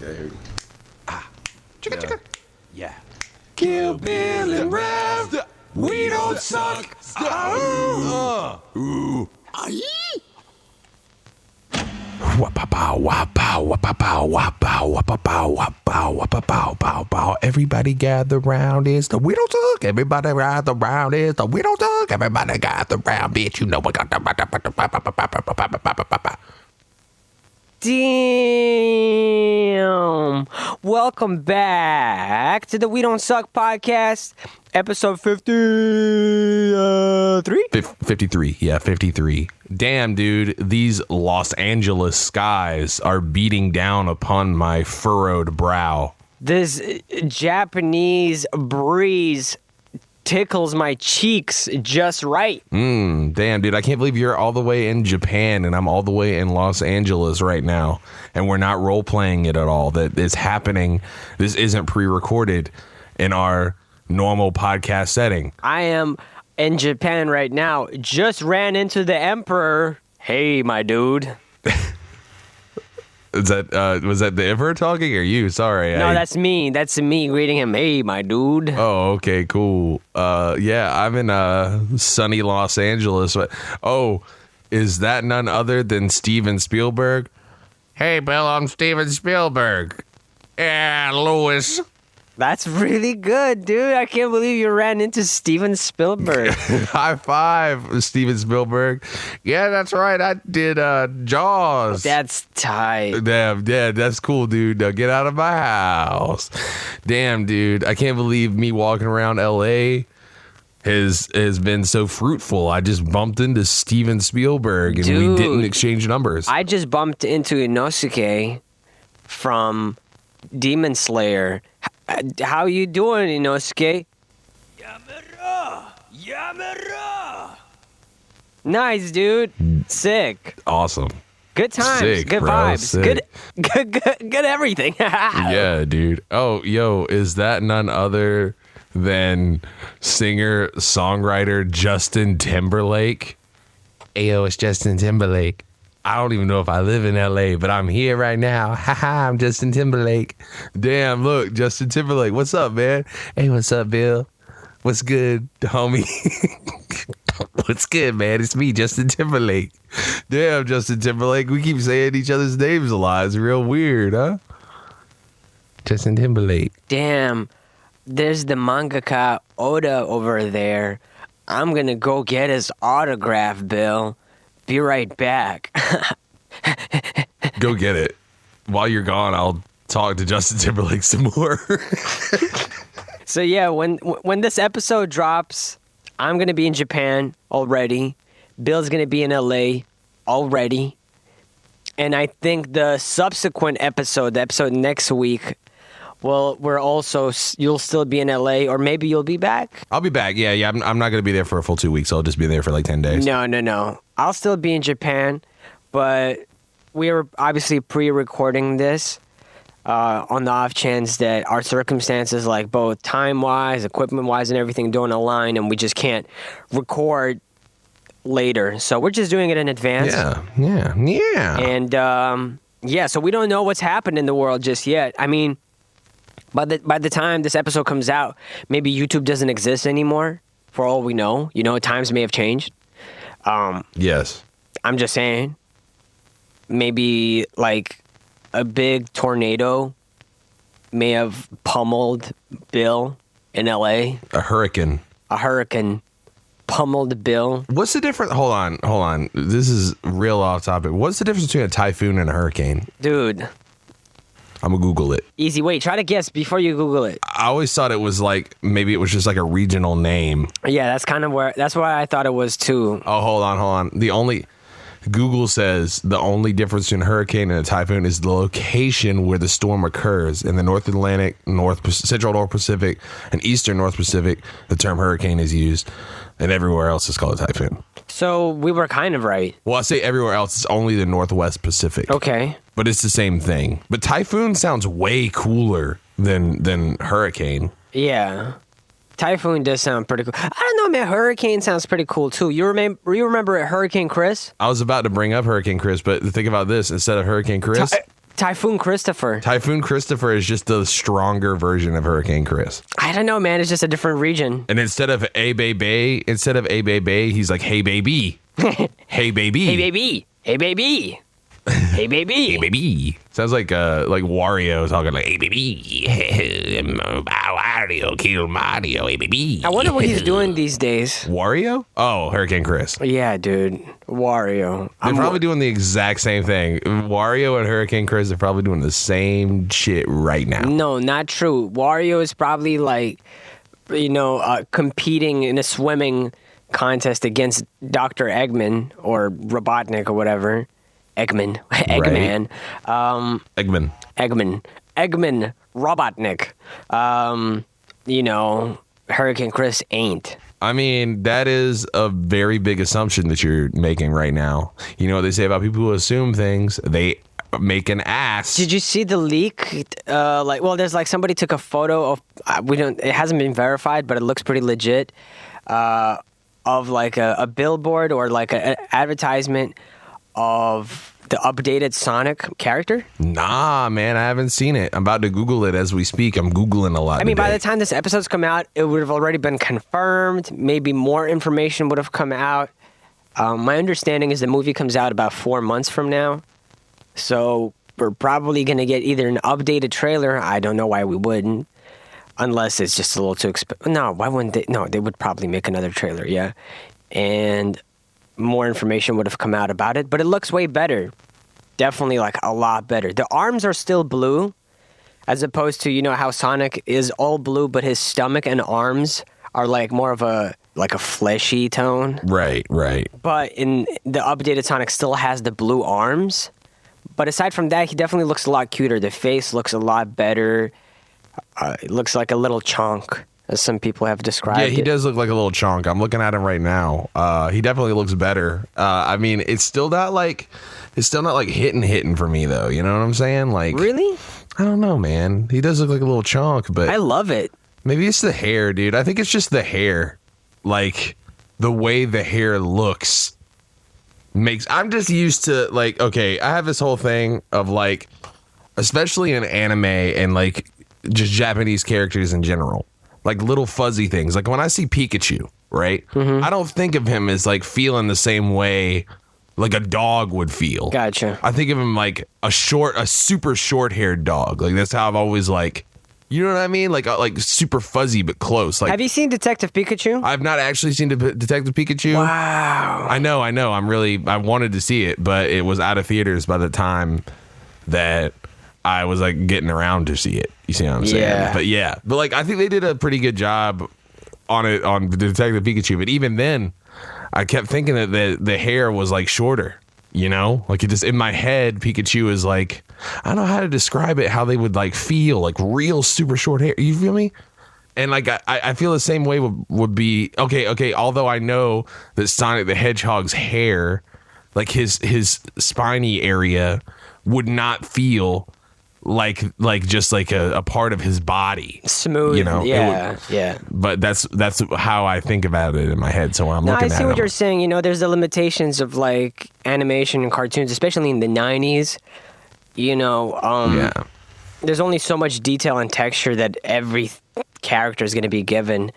Okay, here we go. Chicka. Yeah. Kill Bill and Rev. We don't suck. Ooh. Everybody gather round, it's the We Don't Suck. Everybody gather round, it's the We Don't Suck. Everybody gather round, bitch. You know we got the. Damn. Welcome back to the We Don't Suck podcast, episode 53. 53, yeah, 53. Damn, dude, these Los Angeles skies are beating down upon my furrowed brow. This Japanese breeze tickles my cheeks just right. Damn, dude, I can't believe you're all the way in Japan and I'm all the way in Los Angeles right now. And we're not role-playing it at all. That is happening. This isn't pre-recorded in our normal podcast setting. I am in Japan right now. Just ran into the emperor. Hey, my dude. Is that was that the Emperor talking or you? Sorry. No, that's me. That's me greeting him. Hey, my dude. Oh, okay, cool. Yeah, I'm in sunny Los Angeles. Oh, is that none other than Steven Spielberg? Hey, Bill, I'm Steven Spielberg. Yeah, Louis. That's really good, dude. I can't believe you ran into Steven Spielberg. High five, Steven Spielberg. Yeah, that's right. I did Jaws. That's tight. Damn, yeah, that's cool, dude. Now get out of my house. Damn, dude. I can't believe me walking around LA has been so fruitful. I just bumped into Steven Spielberg and we didn't exchange numbers. I just bumped into Inosuke from Demon Slayer. How you doing, Inosuke? Yamera. Nice, dude. Sick. Awesome. Good times. Sick, good bro. vibes. Sick. Good everything. Yeah, dude. Oh, yo, is that none other than singer-songwriter Justin Timberlake? Ayo, it's Justin Timberlake. I don't even know if I live in LA, but I'm here right now. Haha, I'm Justin Timberlake. Damn, look, Justin Timberlake. What's up, man? Hey, what's up, Bill? What's good, homie? What's good, man? It's me, Justin Timberlake. Damn, Justin Timberlake. We keep saying each other's names a lot. It's real weird, huh? Justin Timberlake. Damn. There's the mangaka Oda over there. I'm gonna go get his autograph, Bill. Be right back. Go get it. While you're gone, I'll talk to Justin Timberlake some more. So yeah, when this episode drops, I'm gonna be in Japan already. Bill's gonna be in LA already, and I think the subsequent episode, the episode next week, well, you'll still be in LA, or maybe you'll be back. I'll be back. Yeah. I'm not gonna be there for a full 2 weeks. I'll just be there for like 10 days. No. I'll still be in Japan, but we were obviously pre-recording this on the off chance that our circumstances, like both time-wise, equipment-wise, and everything don't align, and we just can't record later. So we're just doing it in advance. Yeah. And so we don't know what's happened in the world just yet. I mean, by the time this episode comes out, maybe YouTube doesn't exist anymore, for all we know. You know, times may have changed. Yes. I'm just saying, maybe like a big tornado may have pummeled Bill in LA. A hurricane Pummeled Bill. What's the difference? Hold on. This is real off topic. What's the difference between a typhoon and a hurricane? Dude. I'm gonna Google it. Easy. Wait, try to guess before you Google it. I always thought it was like, maybe it was just like a regional name. Yeah, that's why I thought it was too. Oh, hold on. Google says the only difference between a hurricane and a typhoon is the location where the storm occurs. In the North Atlantic, Central North Pacific, and Eastern North Pacific, the term hurricane is used, and everywhere else is called a typhoon. So we were kind of right. Well, I say everywhere else, it's only the Northwest Pacific. Okay. But it's the same thing. But typhoon sounds way cooler than hurricane. Yeah. Typhoon does sound pretty cool. I don't know, man. Hurricane sounds pretty cool too. You remember Hurricane Chris? I was about to bring up Hurricane Chris, but think about this: instead of Hurricane Chris, Typhoon Christopher. Typhoon Christopher is just the stronger version of Hurricane Chris. I don't know, man. It's just a different region. And instead of a baby, he's like, hey baby, hey baby, Hey, baby. Hey, baby. Hey, baby. hey baby. Sounds like Wario talking like, hey baby, Wario kill Mario, hey baby. I wonder what he's doing these days. Wario? Oh, Hurricane Chris. Yeah, dude. Wario. They're probably doing the exact same thing. Wario and Hurricane Chris are probably doing the same shit right now. No, not true. Wario is probably like, competing in a swimming contest against Dr. Eggman or Robotnik or whatever. Eggman. Eggman. Eggman. Robotnik. Hurricane Chris ain't. I mean, that is a very big assumption that you're making right now. You know what they say about people who assume things? They make an ass. Did you see the leak? There's like somebody took a photo of. It hasn't been verified, but it looks pretty legit. Of like a billboard or like an advertisement of the updated Sonic character? Nah, man, I haven't seen it. I'm about to Google it as we speak. I'm Googling a lot. I mean, by the time this episode's come out, it would have already been confirmed. Maybe more information would have come out. My understanding is the movie comes out about 4 months from now. So we're probably going to get either an updated trailer. I don't know why we wouldn't. Unless it's just a little too expensive. No, why wouldn't they? No, they would probably make another trailer, yeah. And more information would have come out about it. But it looks way better. Definitely, like, a lot better. The arms are still blue, as opposed to, how Sonic is all blue, but his stomach and arms are, like, more of a fleshy tone. Right. But in the updated Sonic still has the blue arms. But aside from that, he definitely looks a lot cuter. The face looks a lot better. It looks like a little chonk, as some people have described it. Yeah, he does look like a little chonk. I'm looking at him right now. He definitely looks better. I mean, it's still not like hitting for me though. You know what I'm saying? Like, really? I don't know, man. He does look like a little chonk, but I love it. Maybe it's the hair, dude. I think it's just the hair. Like the way the hair looks I'm just used to like, okay, I have this whole thing of like, especially in anime and like just Japanese characters in general, like little fuzzy things. Like when I see Pikachu, right? Mm-hmm. I don't think of him as like feeling the same way like a dog would feel. Gotcha. I think of him like a super short haired dog. Like that's how I've always like, you know what I mean? Like super fuzzy but close. Like, have you seen Detective Pikachu? I've not actually seen Detective Pikachu. Wow. I know. I wanted to see it, but it was out of theaters by the time that I was like getting around to see it. You see what I'm saying? Yeah. But like I think they did a pretty good job on it on Detective Pikachu. But even then, I kept thinking that the hair was like shorter. You know, like it just in my head, Pikachu is like, I don't know how to describe it. How they would like feel like real super short hair. You feel me? And like I feel the same way would be okay. Although I know that Sonic the Hedgehog's hair, like his spiny area, would not feel like just like a part of his body, smooth, you know. Yeah. But that's how I think about it in my head. So when I'm looking at it, I see what you're saying. You know, there's the limitations of like animation and cartoons, especially in the 90s. You know, there's only so much detail and texture that every character is going to be given.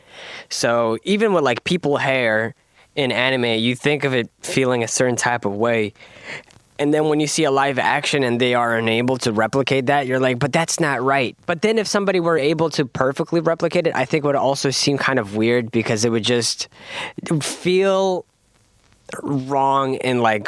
So even with like people hair in anime, you think of it feeling a certain type of way. And then when you see a live action and they are unable to replicate that, you're like, but that's not right. But then if somebody were able to perfectly replicate it, I think it would also seem kind of weird because it would feel wrong and like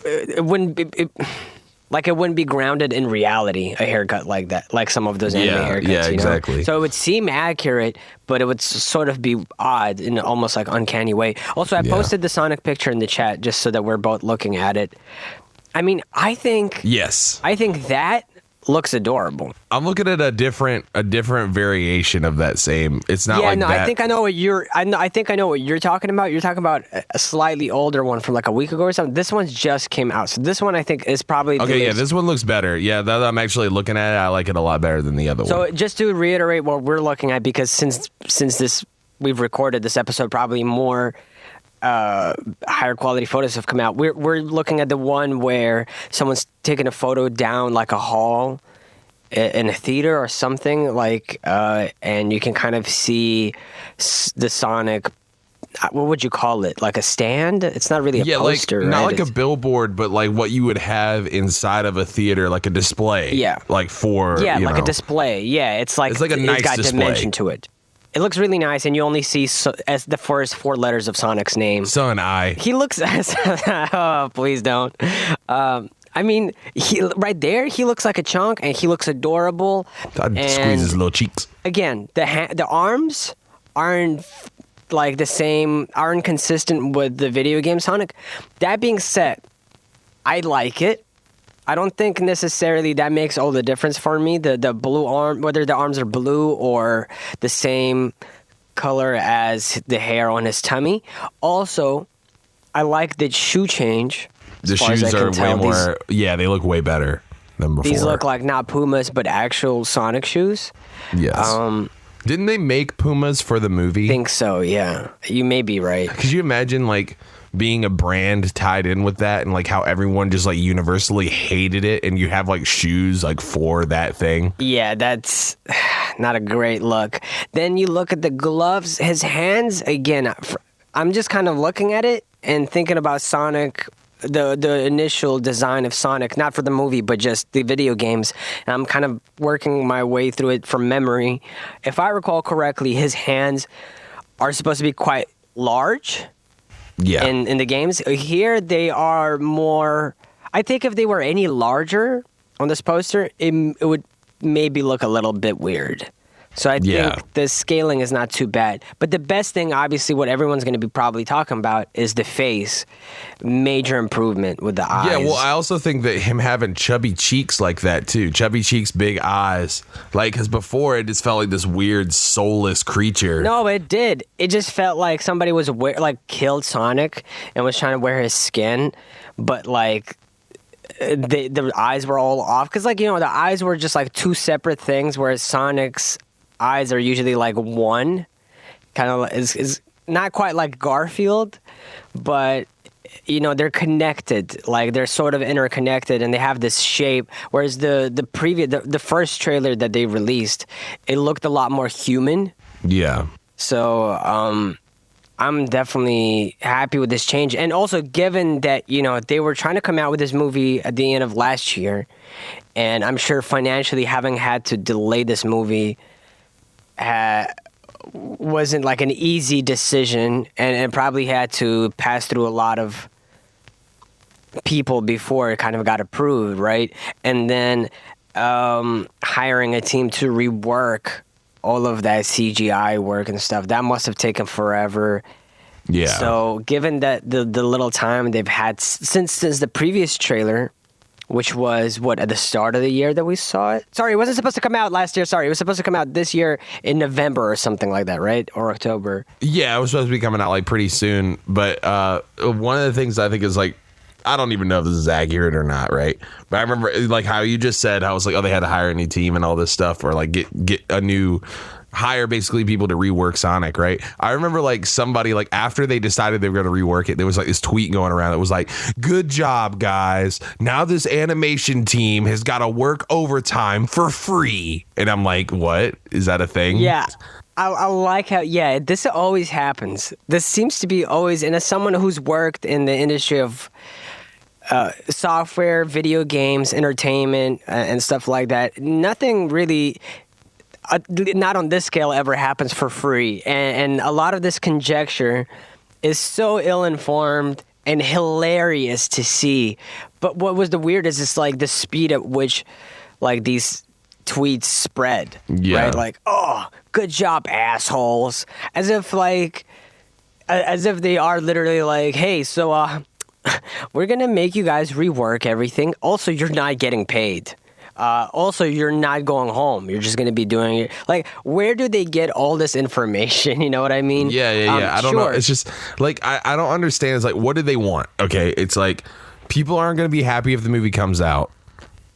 it wouldn't be grounded in reality, a haircut like that, like some of those anime haircuts. Yeah, exactly. You know? So it would seem accurate, but it would sort of be odd in an almost like uncanny way. Also, I posted the Sonic picture in the chat just so that we're both looking at it. I mean, I think that looks adorable. I'm looking at a different variation of that same. It's not like that. I think I know what you're talking about. You're talking about a slightly older one from like a week ago or something. This one just came out, so this one I think is probably okay. Yeah, this one looks better. Yeah, that I'm actually looking at it. I like it a lot better than the other one. So just to reiterate what we're looking at, because since we've recorded this episode probably more higher quality photos have come out. We're looking at the one where someone's taking a photo down like a hall in a theater or something, like, and you can kind of see the Sonic. What would you call it? Like a stand? It's not really a poster, like, not right? like a billboard, but like what you would have inside of a theater, like a display. Yeah. Like for like a display. Yeah, it's like a nice it's got display. dimension to it. It looks really nice, and you only see as the first 4 letters of Sonic's name. Son, I. He looks. Oh, please don't. I mean, right there, he looks like a chunk, and he looks adorable. I'd squeeze his little cheeks. Again, the arms aren't like the same, aren't consistent with the video game Sonic. That being said, I like it. I don't think necessarily that makes all the difference for me. The blue arm, whether the arms are blue or the same color as the hair on his tummy. Also, I like the shoe change. The shoes are way more. Yeah, they look way better than before. These look like not Pumas, but actual Sonic shoes. Yes. Didn't they make Pumas for the movie? I think so, yeah. You may be right. Could you imagine, like, being a brand tied in with that and, like, how everyone just, like, universally hated it and you have, like, shoes, like, for that thing? Yeah, that's not a great look. Then you look at the gloves. His hands, again, I'm just kind of looking at it and thinking about Sonic, the initial design of Sonic, not for the movie, but just the video games. And I'm kind of working my way through it from memory. If I recall correctly, his hands are supposed to be quite large. Yeah. In the games. Here, they are more... I think if they were any larger on this poster, it would maybe look a little bit weird. So I think the scaling is not too bad. But the best thing, obviously, what everyone's going to be probably talking about is the face. Major improvement with the eyes. Yeah, well, I also think that him having chubby cheeks like that, too. Chubby cheeks, big eyes. Like, because before, it just felt like this weird, soulless creature. No, it did. It just felt like somebody was, killed Sonic and was trying to wear his skin. But, like... The eyes were all off. Because, like, you know, the eyes were just, like, 2 separate things, whereas Sonic's eyes are usually like one, kind of is not quite like Garfield, but you know they're connected, like they're sort of interconnected, and they have this shape. Whereas the first trailer that they released, it looked a lot more human. Yeah. So I'm definitely happy with this change, and also given that you know they were trying to come out with this movie at the end of last year, and I'm sure financially having had to delay this movie. Wasn't like an easy decision, and probably had to pass through a lot of people before it kind of got approved, right? And then hiring a team to rework all of that CGI work and stuff, that must have taken forever. Yeah. So given that the little time they've had since the previous trailer, which was, at the start of the year that we saw it? Sorry, it wasn't supposed to come out last year. Sorry, it was supposed to come out this year in November or something like that, right? Or October. Yeah, it was supposed to be coming out, like, pretty soon. But one of the things I think is, like, I don't even know if this is accurate or not, right? But I remember, like, how you just said, how it's like, oh, they had to hire a new team and all this stuff, or, like, get a new... hire basically people to rework Sonic, right? I remember like somebody, like after they decided they were going to rework it, there was like this tweet going around that was like, good job guys, now this animation team has got to work overtime for free. And I'm like, what? Is that a thing? Yeah. I like how, this always happens. This seems to be always, and as someone who's worked in the industry of software, video games, entertainment, and stuff like that, nothing really... not on this scale ever happens for free, and a lot of this conjecture is so ill-informed and hilarious to see. But what was the weirdest is like the speed at which like these tweets spread. Yeah. Right? Like, oh, good job, assholes. As if they are literally like, hey, so we're gonna make you guys rework everything. Also, you're not getting paid. Also, you're not going home. You're just going to be doing it. Like, where do they get all this information? You know what I mean? Yeah. I don't know. It's just, like, I don't understand. It's like, what do they want? Okay, it's like, people aren't going to be happy if the movie comes out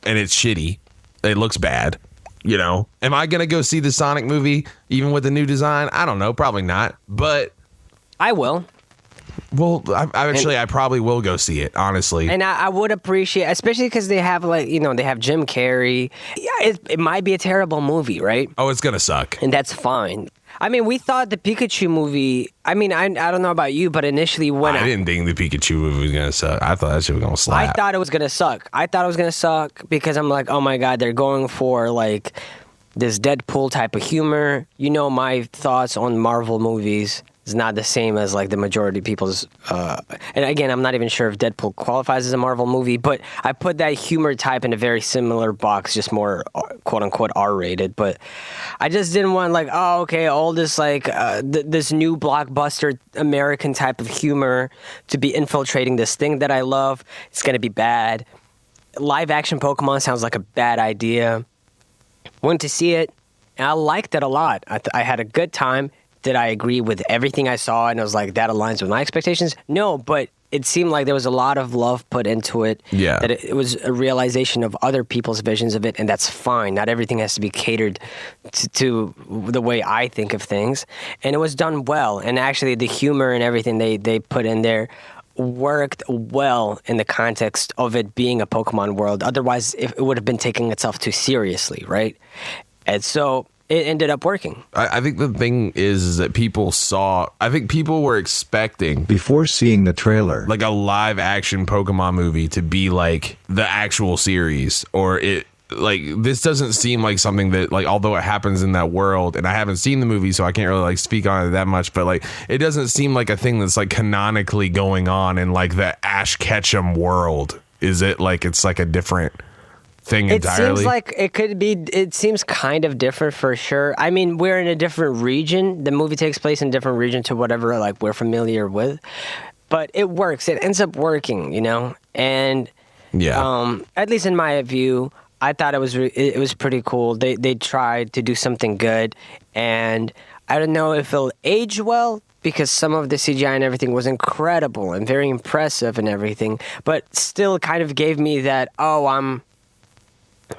and it's shitty. It looks bad. You know? Am I going to go see the Sonic movie, even with the new design? I don't know. Probably not. But... I will. Well, I probably will go see it, honestly. And I would appreciate, especially because they have they have Jim Carrey. Yeah, it might be a terrible movie, right? Oh, it's gonna suck. And that's fine. I mean, we thought the Pikachu movie. I mean, I don't know about you, but initially when I didn't think the Pikachu movie was gonna suck. I thought that shit was gonna slap. I thought it was gonna suck. I thought it was gonna suck because I'm like, oh my god, they're going for like this Deadpool type of humor. You know, my thoughts on Marvel movies is not the same as like the majority of people's. And again, I'm not even sure if Deadpool qualifies as a Marvel movie, but I put that humor type in a very similar box, just more quote unquote R-rated. But I just didn't want like, oh, okay, all this like this new blockbuster American type of humor to be infiltrating this thing that I love. It's gonna be bad. Live action Pokemon sounds like a bad idea. Went to see it, and I liked it a lot. I had a good time. Did I agree with everything I saw? And I was like, that aligns with my expectations? No, but it seemed like there was a lot of love put into it. Yeah. That it was a realization of other people's visions of it, and that's fine. Not everything has to be catered to the way I think of things. And it was done well. And actually, the humor and everything they put in there worked well in the context of it being a Pokemon world. Otherwise, it would have been taking itself too seriously, right? And so it ended up working. I think the thing is that I think people were expecting, Before seeing the trailer, like a live action Pokemon movie to be like the actual series, or this doesn't seem like something that, like, although it happens in that world, and I haven't seen the movie, so I can't really like speak on it that much, but like it doesn't seem like a thing that's like canonically going on in like the Ash Ketchum world. Is it like it's like a different thing entirely? It seems like it could be. It seems kind of different for sure. I mean, we're in a different region. The movie takes place in a different region to whatever like we're familiar with, but it works. It ends up working, you know. And yeah, at least in my view, I thought it was pretty cool. They tried to do something good, and I don't know if it'll age well, because some of the CGI and everything was incredible and very impressive and everything, but still kind of gave me that,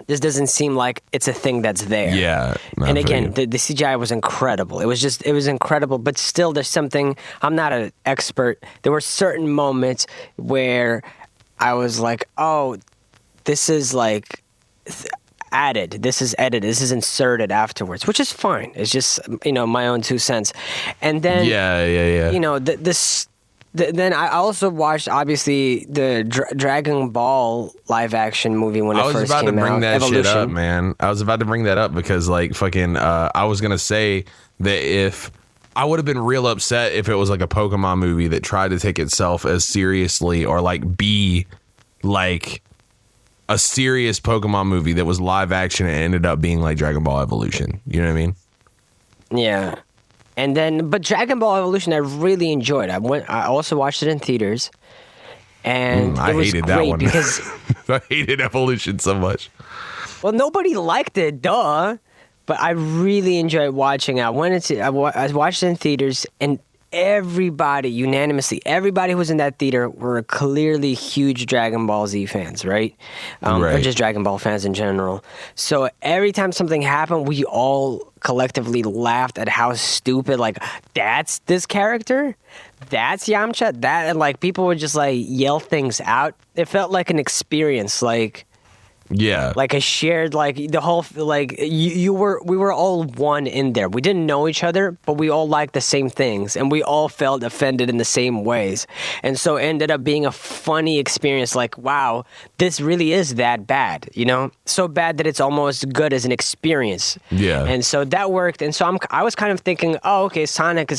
this doesn't seem like it's a thing that's there. Yeah. And again, the CGI was incredible. It was incredible, but still there's something, I'm not an expert. There were certain moments where I was like, oh, this is like added. This is edited. This is inserted afterwards, which is fine. It's just, my own 2 cents. And then, then I also watched, obviously, the Dragon Ball live action movie when it first came out. I was about to bring that Evolution. shit up, man. I was about to bring that up because, like, fucking, I was going to say that if I would have been real upset if it was like a Pokemon movie that tried to take itself as seriously or like be like a serious Pokemon movie that was live action and ended up being like Dragon Ball Evolution. You know what I mean? Yeah. And then, but Dragon Ball Evolution, I really enjoyed. I also watched it in theaters, and I it was hated great that one because I hated Evolution so much. Well, nobody liked it, duh. But I really enjoyed watching it. I watched it in theaters, and everybody, unanimously, everybody who was in that theater were clearly huge Dragon Ball Z fans, right? Or just Dragon Ball fans in general. So every time something happened, we all collectively laughed at how stupid, like, that's this character? That's Yamcha? And like, people would just like yell things out. It felt like an experience, like, yeah, like a shared, like the whole, like we were all one in there. We didn't know each other, but we all liked the same things, and we all felt offended in the same ways. And so it ended up being a funny experience. Like, wow, this really is that bad, so bad that it's almost good as an experience. Yeah. And so that worked. And so I was kind of thinking, oh, okay, Sonic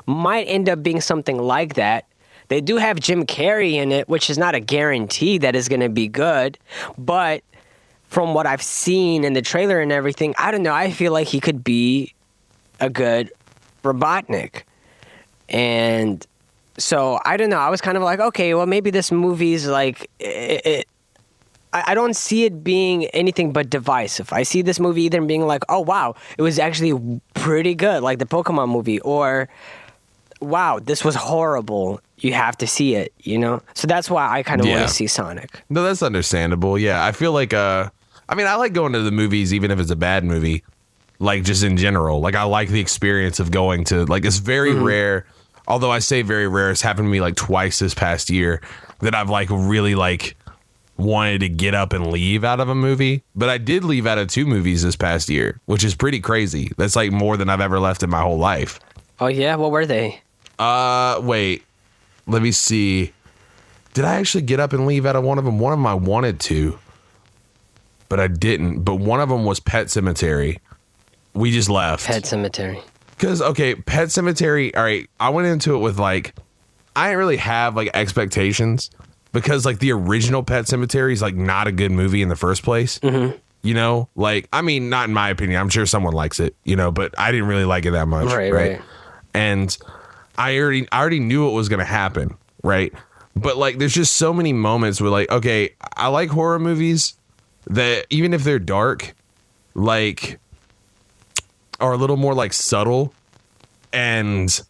might end up being something like that. They do have Jim Carrey in it, which is not a guarantee that is going to be good, but from what I've seen in the trailer and everything, I don't know. I feel like he could be a good Robotnik. And so, I don't know. I was kind of like, okay, well, maybe this movie's like, I don't see it being anything but divisive. I see this movie either being like, oh, wow, it was actually pretty good, like the Pokemon movie, or wow, this was horrible. You have to see it, So that's why I kind of want to see Sonic. No, that's understandable. Yeah, I feel like, I like going to the movies even if it's a bad movie, like just in general. Like I like the experience of going to, like, it's very rare. although I say very rare, it's happened to me like twice this past year that I've like really like wanted to get up and leave out of a movie. But I did leave out of 2 movies this past year, which is pretty crazy. That's like more than I've ever left in my whole life. Oh yeah, what were they? Wait, let me see. Did I actually get up and leave out of one of them? One of them I wanted to, but I didn't. But one of them was Pet Sematary. We just left. Pet Sematary. Because, okay, Pet Sematary, all right, I went into it with, like, I didn't really have, like, expectations because, like, the original Pet Sematary is, like, not a good movie in the first place. Mm-hmm. You know? Like, I mean, not in my opinion. I'm sure someone likes it, you know, but I didn't really like it that much. Right. And I already knew what was going to happen, right? But, like, there's just so many moments where, like, okay, I like horror movies that even if they're dark, like, are a little more like subtle, and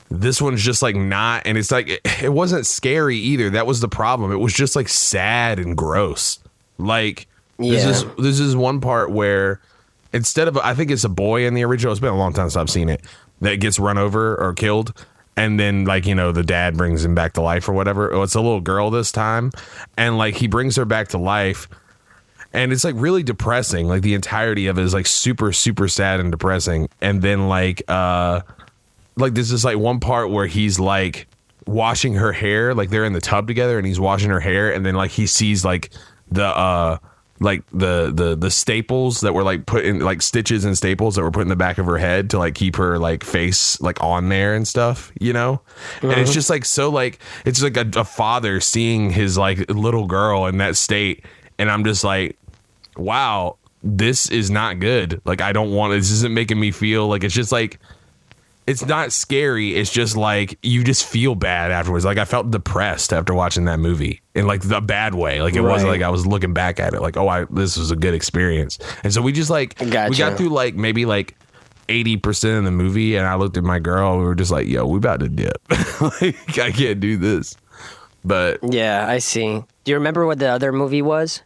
this one's just like not, and it's like it wasn't scary either. That was the problem. It was just like sad and gross. Like this is one part where instead of, I think it's a boy in the original, it's been a long time since I've seen it, that gets run over or killed, and then like, you know, the dad brings him back to life or whatever. Oh, it's a little girl this time, and like he brings her back to life. And it's like really depressing. Like the entirety of it is like super, super sad and depressing. And then like there's this like one part where he's like washing her hair, like they're in the tub together and he's washing her hair. And then like he sees like the staples that were like put in, like stitches and staples that were put in the back of her head to like keep her like face like on there and stuff, you know? Mm-hmm. And it's just like, so like, it's like a father seeing his like little girl in that state. And I'm just like, wow, this is not good. Like, I don't want, this isn't making me feel like, it's just like, it's not scary. It's just like, you just feel bad afterwards. Like I felt depressed after watching that movie in like the bad way. Like it wasn't like I was looking back at it like, oh, this was a good experience. And so we just like, we got through like maybe like 80% of the movie. And I looked at my girl and we were just like, yo, we about to dip. Like I can't do this. But yeah, I see. Do you remember what the other movie was?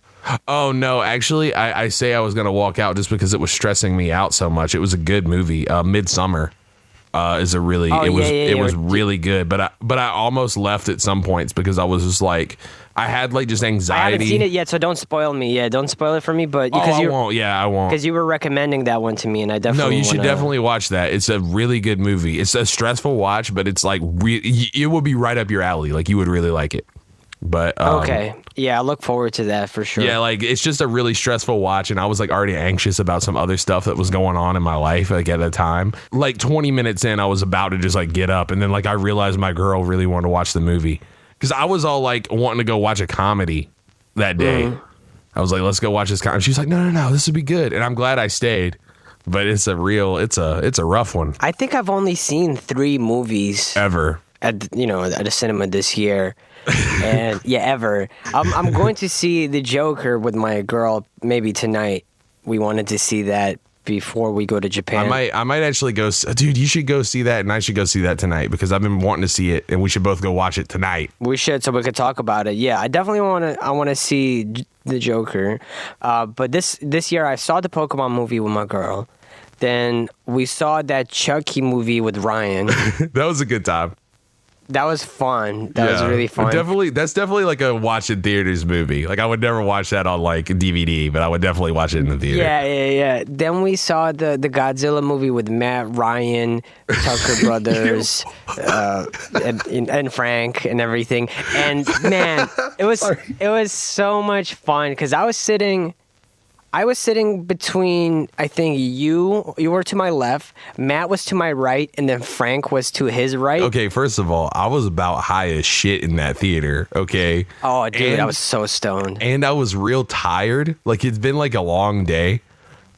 Oh, no, actually, I say I was going to walk out just because it was stressing me out so much. It was a good movie. Midsummer is a really, it was really good. But I almost left at some points because I was just like, I had like just anxiety. I haven't seen it yet, so don't spoil me. Yeah, don't spoil it for me. But I won't. Yeah, I won't. Because you were recommending that one to me, and I definitely No, you should definitely watch that. It's a really good movie. It's a stressful watch, but it's like, it will be right up your alley. Like you would really like it. But okay, yeah, I look forward to that for sure. Yeah, like it's just a really stressful watch, and I was like already anxious about some other stuff that was going on in my life like at the time. Like 20 minutes in, I was about to just like get up, and then like I realized my girl really wanted to watch the movie because I was all like wanting to go watch a comedy that day. Mm-hmm. I was like, let's go watch this comedy. She's like, no, this would be good, and I'm glad I stayed. But it's a rough one. I think I've only seen 3 movies ever at a cinema this year. And yeah, ever. I'm going to see The Joker with my girl maybe tonight. We wanted to see that before we go to Japan. I might actually go. Dude, you should go see that, and I should go see that tonight because I've been wanting to see it, and we should both go watch it tonight. We should, so we could talk about it. Yeah, I definitely want to see The Joker. But this year I saw the Pokemon movie with my girl. Then we saw that Chucky movie with Ryan. That was a good time. That was fun. That was really fun. That's definitely like a watch in theaters movie. Like I would never watch that on like DVD, but I would definitely watch it in the theater. Yeah. Then we saw the Godzilla movie with Matt, Ryan, Tucker Brothers, and Frank and everything. And man, it was so much fun because I was sitting between, I think you were to my left, Matt was to my right, and then Frank was to his right. Okay, first of all, I was about high as shit in that theater, okay? Oh, dude, I was so stoned. And I was real tired. Like, it's been like a long day.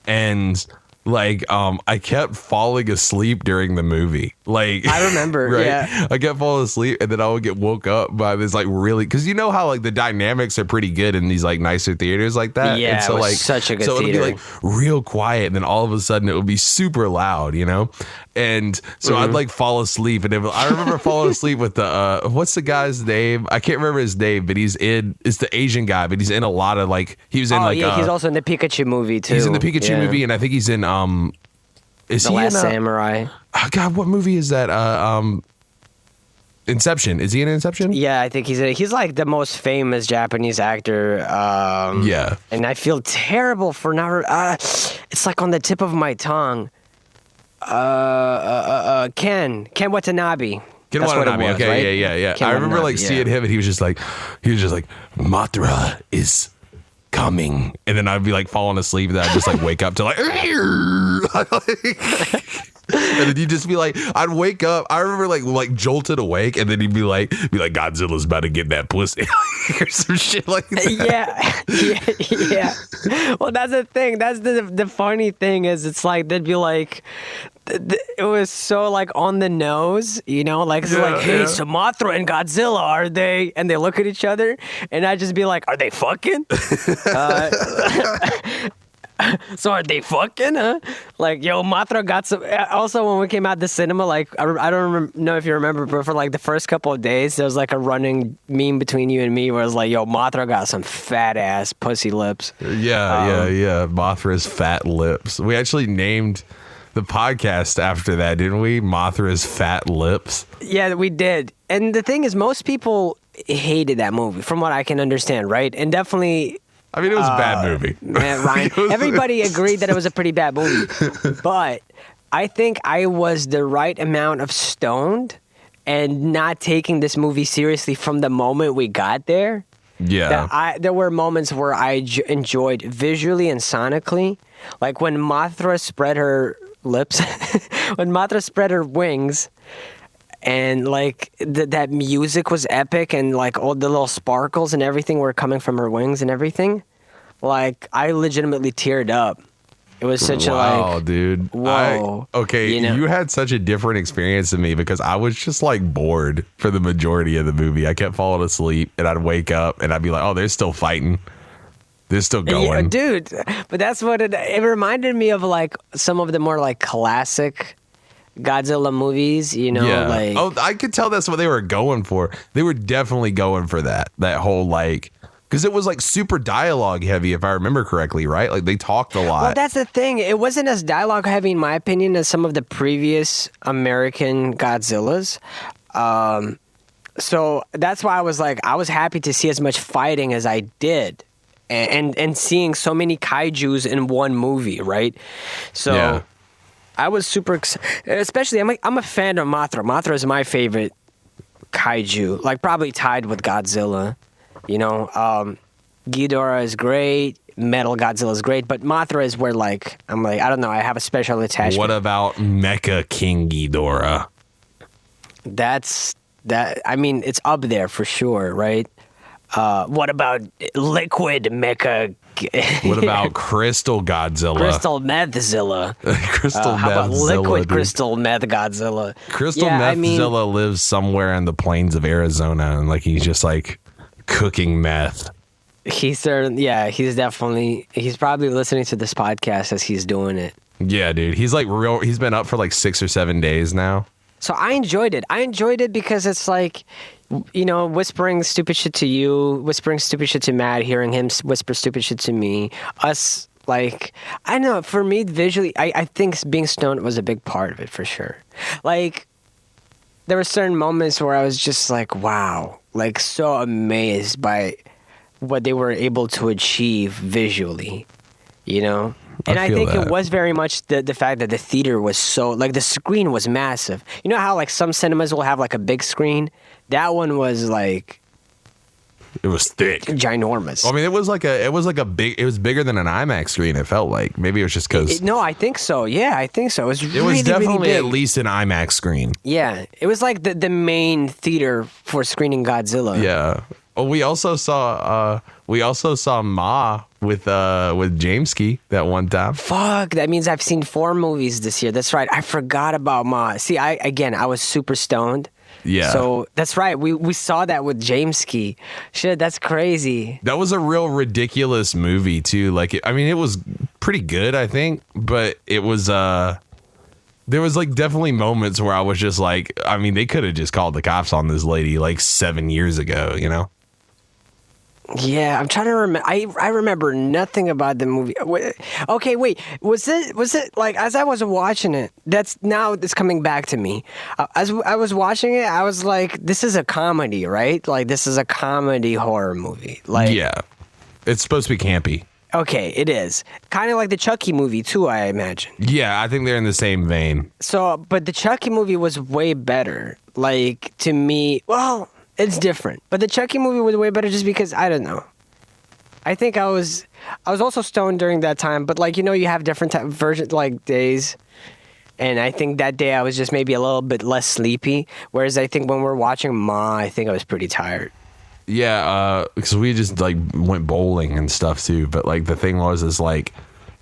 And like I kept falling asleep during the movie. Like I remember, right? Yeah. I kept falling asleep and then I would get woke up by this like really, because you know how like the dynamics are pretty good in these like nicer theaters like that. Yeah, and so it was like such a good so theater. it'd be like real quiet and then all of a sudden it would be super loud, you know? And so I'd like fall asleep and I remember falling asleep with the what's the guy's name? I can't remember his name, but it's the Asian guy, but he's in a lot of like he was in he's also in the Pikachu movie too. He's in the Pikachu movie and I think he's in The Last Samurai. Oh God, what movie is that? Inception. Is he in Inception? Yeah, I think he's like the most famous Japanese actor. Yeah. And I feel terrible for not. It's like on the tip of my tongue. Ken Watanabe. Ken That's what it Watanabe. was, Okay, right? yeah. Ken I remember Watanabe, like seeing him, and he was just like, Mothra is coming, and then I'd be like falling asleep, and then I'd just like wake up to like, and then you'd just be like, I'd wake up. I remember like jolted awake, and then he'd be like, Godzilla's about to get that pussy or some shit like that. Yeah. Well, that's the thing. That's the funny thing is, it's like they'd be like, it was so like on the nose, you know, like it's like, hey, so Mothra and Godzilla, are they? And they look at each other, and I'd just be like, are they fucking? So are they fucking? Huh? Like, yo, Mothra got some. Also, when we came out the cinema, like I don't know if you remember, but for like the first couple of days, there was like a running meme between you and me where it was like, yo, Mothra got some fat ass pussy lips. Yeah. Mothra's fat lips. We actually named the podcast after that, didn't we? Mothra's fat lips. Yeah, we did. And the thing is, most people hated that movie, from what I can understand, right? And definitely. I mean, it was a bad movie. Man, Ryan, everybody agreed that it was a pretty bad movie. But I think I was the right amount of stoned and not taking this movie seriously from the moment we got there. Yeah. There were moments where I enjoyed visually and sonically. Like when Mothra spread her lips, when Mothra spread her wings, and like that music was epic, and like all the little sparkles and everything were coming from her wings and everything. Like I legitimately teared up. It was such a like, dude. Whoa. You had such a different experience than me because I was just like bored for the majority of the movie. I kept falling asleep, and I'd wake up and I'd be like, oh, they're still fighting. They're still going. Yeah, dude. But that's what it reminded me of, like some of the more like classic Godzilla movies, you know, Yeah. like. Oh, I could tell that's what they were going for. They were definitely going for that whole like, because it was like super dialogue heavy, if I remember correctly, right? Like they talked a lot. Well, that's the thing. It wasn't as dialogue heavy, in my opinion, as some of the previous American Godzillas. So that's why I was like, I was happy to see as much fighting as I did. And seeing so many kaijus in one movie, right? So Yeah. I was super excited. Especially, I'm a fan of Mothra. Mothra is my favorite kaiju, like probably tied with Godzilla. You know, Ghidorah is great. Metal Godzilla is great, but Mothra is where like I'm like, I don't know, I have a special attachment. What about Mecha King Ghidorah? I mean, it's up there for sure, right? What about Liquid Mecha? What about Crystal Godzilla? Crystal Methzilla. Crystal How about Methzilla, Liquid dude. Crystal Meth Godzilla? Crystal Yeah, Methzilla lives somewhere in the plains of Arizona, and like he's just like cooking meth. He's probably listening to this podcast as he's doing it. Yeah, dude. He's like he's been up for like 6 or 7 days now. So I enjoyed it. I enjoyed it because it's like, you know, whispering stupid shit to you, whispering stupid shit to Matt, hearing him whisper stupid shit to me. Us, like, I don't know, for me, visually, I think being stoned was a big part of it for sure. Like, there were certain moments where I was just like, wow, like so amazed by what they were able to achieve visually, you know? And I feel think that. it was very much the fact that the theater was so, like the screen was massive. You know how like some cinemas will have like a big screen? That one was like It was thick. ginormous. I mean, it was bigger than an IMAX screen. It felt like maybe it was just because No, I think so. Yeah, I think so. It was it really, was definitely really big. at least an IMAX screen. Yeah, it was like the main theater for screening Godzilla. Yeah. Well, we also saw Ma with Jameski that one time. Fuck, that means I've seen 4 movies this year. That's right. I forgot about Ma. See, I was super stoned. Yeah. So that's right. We saw that with Jameski. Shit, that's crazy. That was a real ridiculous movie too. Like, it was pretty good, I think, but it was there was like definitely moments where I was just like, I mean, they could have just called the cops on this lady like 7 years ago, you know? Yeah, I'm trying to remember. I remember nothing about the movie. Okay, wait. Was it like as I was watching it? It's coming back to me. As I was watching it, I was like, "This is a comedy, right? Like this is a comedy horror movie." Like, Yeah, it's supposed to be campy. okay, it is kind of like the Chucky movie too. I imagine. Yeah, I think they're in the same vein. So, but the Chucky movie was way better. Like to me, well. It's different, but the Chucky movie was way better just because I don't know. I think I was also stoned during that time, but like you have different versions like days, and I think that day I was just maybe a little bit less sleepy. Whereas I think when we're watching Ma, I think I was pretty tired. Yeah, because we just like went bowling and stuff too. But like the thing is like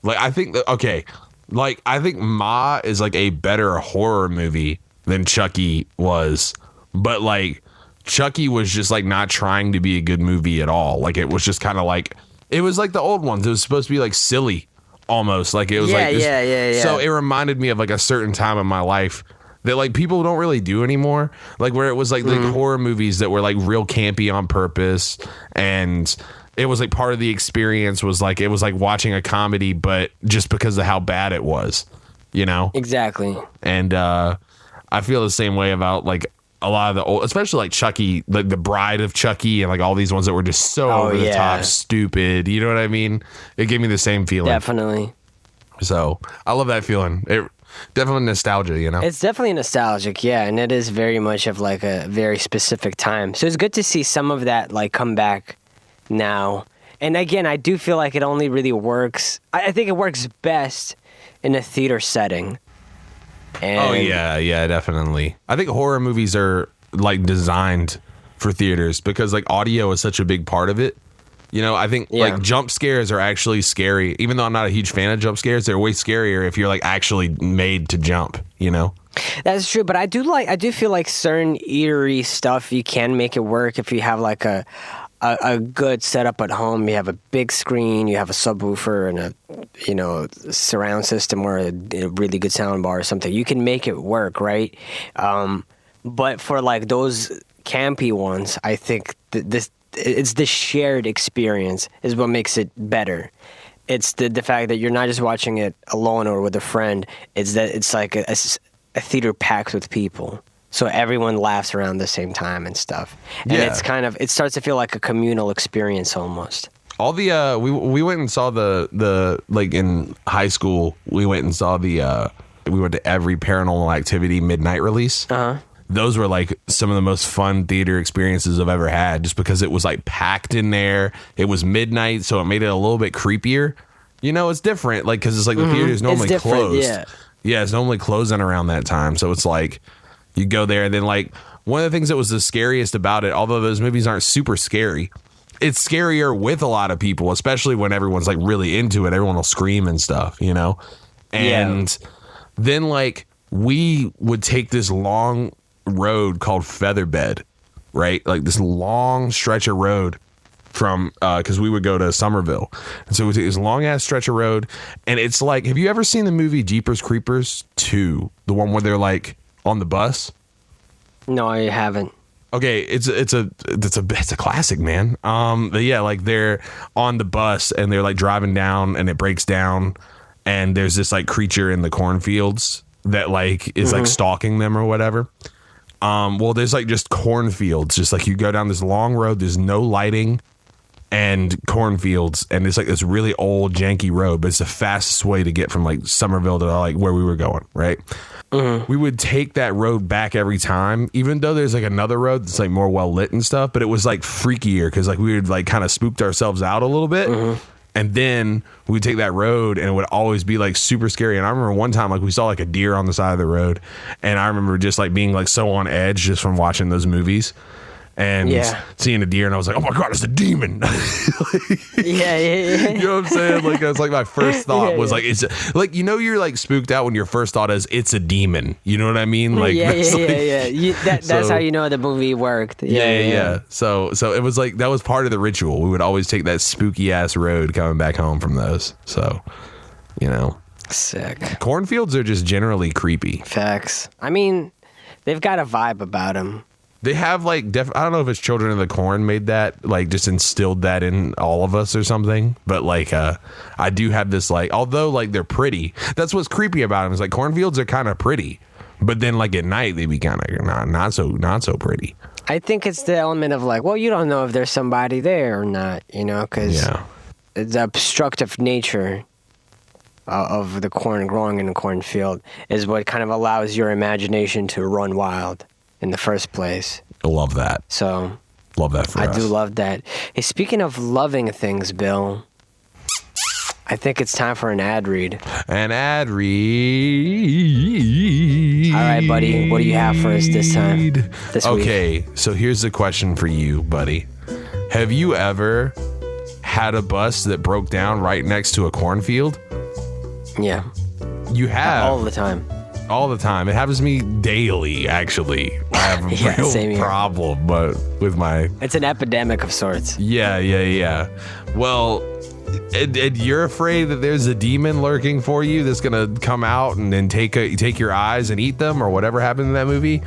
I think I think Ma is like a better horror movie than Chucky was, but like. Chucky was just like not trying to be a good movie at all. Like it was just kind of like it was like the old ones. It was supposed to be like silly almost. Like it was like this, yeah. So it reminded me of like a certain time in my life that like people don't really do anymore. Like where it was like the horror movies that were like real campy on purpose, and it was like part of the experience was like it was like watching a comedy, but just because of how bad it was, Exactly. And I feel the same way about like. A lot of the old, especially like Chucky, like the Bride of Chucky, and like all these ones that were just so over the top, stupid. You know what I mean? It gave me the same feeling. Definitely. So I love that feeling. It definitely nostalgia. It's definitely nostalgic, yeah, and it is very much of like a very specific time. So it's good to see some of that like come back now. And again, I do feel like it only really works. I think it works best in a theater setting. And yeah, definitely. I think horror movies are like designed for theaters because like audio is such a big part of it. I think like jump scares are actually scary. Even though I'm not a huge fan of jump scares, they're way scarier if you're like actually made to jump, That's true, but I do feel like certain eerie stuff you can make it work if you have like a good setup at home. You have a big screen, you have a subwoofer, and a surround system or a really good sound bar or something. You can make it work, right? But for like those campy ones, I think it's the shared experience is what makes it better. It's the fact that you're not just watching it alone or with a friend. It's that it's like a theater packed with people. So everyone laughs around the same time and stuff. And it's it starts to feel like a communal experience almost. All the we went and saw the like in high school, we went and saw we went to every Paranormal Activity midnight release. Uh-huh. Those were like some of the most fun theater experiences I've ever had, just because it was like packed in there. It was midnight, so it made it a little bit creepier. It's different, like because it's like the theater is normally closed. Yeah, it's normally closing around that time, so it's like. You go there, and then like one of the things that was the scariest about it, although those movies aren't super scary, it's scarier with a lot of people, especially when everyone's like really into it. Everyone will scream and stuff, And then like we would take this long road called Featherbed, right? Like this long stretch of road from because we would go to Somerville, and so we take this long ass stretch of road, and it's like, have you ever seen the movie Jeepers Creepers 2, the one where they're like on the bus? No, I haven't. Okay, it's a classic, man. But yeah, like they're on the bus and they're like driving down and it breaks down, and there's this like creature in the cornfields that like is like stalking them or whatever. Well, there's like just cornfields, just like you go down this long road, there's no lighting and cornfields, and it's like this really old janky road, but it's the fastest way to get from like Somerville to like where we were going, right? We would take that road back every time, even though there's like another road that's like more well lit and stuff, but it was like freakier because like we would like kind of spooked ourselves out a little bit. And then we'd take that road and it would always be like super scary. And I remember one time like we saw like a deer on the side of the road, and I remember just like being like so on edge just from watching those movies. And seeing a deer, and I was like, oh my God, it's a demon. Yeah. You know what I'm saying? Like, that's like my first thought was like, it's like, you're like spooked out when your first thought is it's a demon. You know what I mean? Like, that's how you know the movie worked. Yeah. So it was like, that was part of the ritual. We would always take that spooky ass road coming back home from those. So, Sick. Cornfields are just generally creepy. Facts. I mean, they've got a vibe about them. They have like I don't know if it's Children of the Corn made that, like just instilled that in all of us or something. But like I do have this, like, although like they're pretty, that's what's creepy about them, is like cornfields are kind of pretty, but then like at night they be kind of not so pretty. I think it's the element of like, well, you don't know if there's somebody there or not, you know, because the obstructive nature of the corn growing in a cornfield is what kind of allows your imagination to run wild in the first place. I love that. So love that for us. I do love that. Hey, speaking of loving things, Bill, I think it's time for an ad read. An ad read. All right, buddy. What do you have for us this time? This week? Okay, so here's the question for you, buddy. Have you ever had a bus that broke down right next to a cornfield? Yeah. You have. All the time. All the time. It happens to me daily, actually. I have a real problem with my... It's an epidemic of sorts. Yeah. Well, and you're afraid that there's a demon lurking for you that's going to come out and then take your eyes and eat them, or whatever happened in that movie?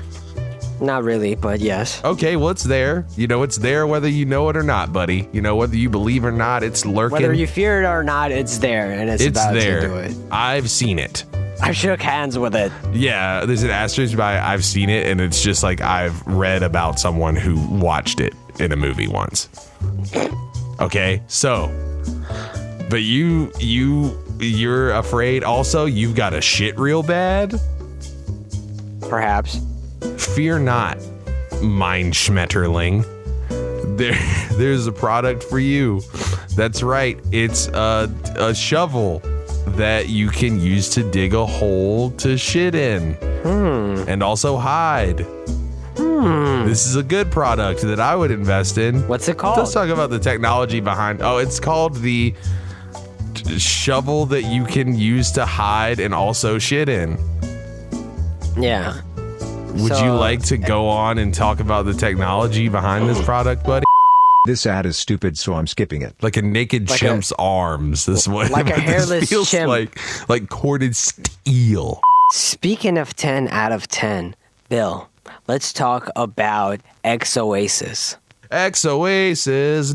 Not really, but yes. Okay, well, it's there. You know, it's there whether you know it or not, buddy. You know, whether you believe or not, it's lurking. Whether you fear it or not, it's there, and it's about there. to do it. I've seen it. I shook hands with it. Yeah, there's an asterisk by I've seen it, and it's just like I've read about someone who watched it in a movie once. Okay, so, but you're afraid also. You've got a shit real bad. Perhaps. Fear not, Mind Schmetterling. There's a product for you. That's right. It's a shovel that you can use to dig a hole to shit in. And also hide. This is a good product that I would invest in. What's it called? Let's talk about the technology behind. Oh, it's called the shovel that you can use to hide and also shit in. Yeah. Would you like to go on and talk about the technology behind this product, buddy? This ad is stupid, so I'm skipping it. Like a naked chimp's arms. This is what like a hairless chimp. Like corded steel. Speaking of 10 out of 10, Bill, let's talk about EXOASIS. EXOASIS.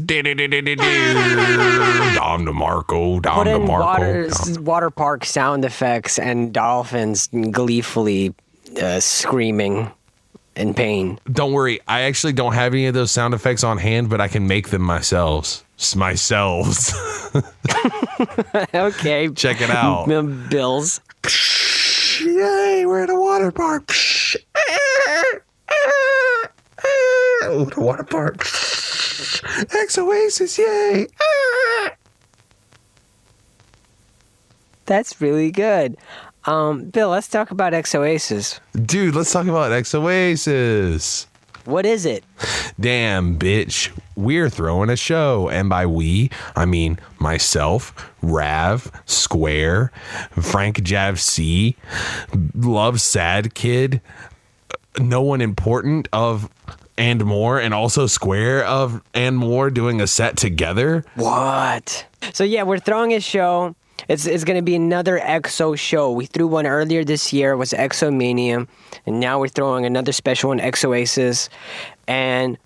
Dom DeMarco. Put in water park sound effects and dolphins gleefully screaming in pain. Don't worry, I actually don't have any of those sound effects on hand, but I can make them myself. Okay. Check it out. Bills. Yay, we're at a water park. The water park. EXOASIS, yay. That's really good. Bill, let's talk about EXOASIS. Dude, let's talk about EXOASIS. What is it? Damn, bitch. We're throwing a show. And by we, I mean myself, Rav, Square, Frank Jav C, Love Sad Kid, No One Important of and more, and also Square of and more doing a set together. What? So yeah, we're throwing a show. It's going to be another EXO show. We threw one earlier this year. It was EXOmania. And now we're throwing another special one, EXOASIS. And,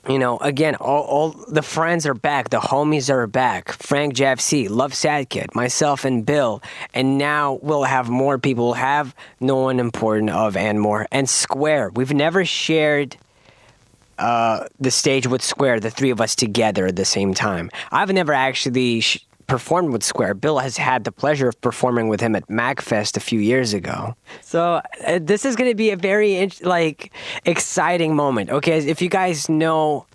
you know, again, all the friends are back. The homies are back. Frank Jav C, Love Sad Kid, myself, and Bill. And now we'll have more people. We'll have No One Important of and more. And Square. We've never shared the stage with Square, the three of us together at the same time. I've never actually performed with Square. Bill has had the pleasure of performing with him at MagFest a few years ago. So this is going to be a very exciting moment. Okay, if you guys know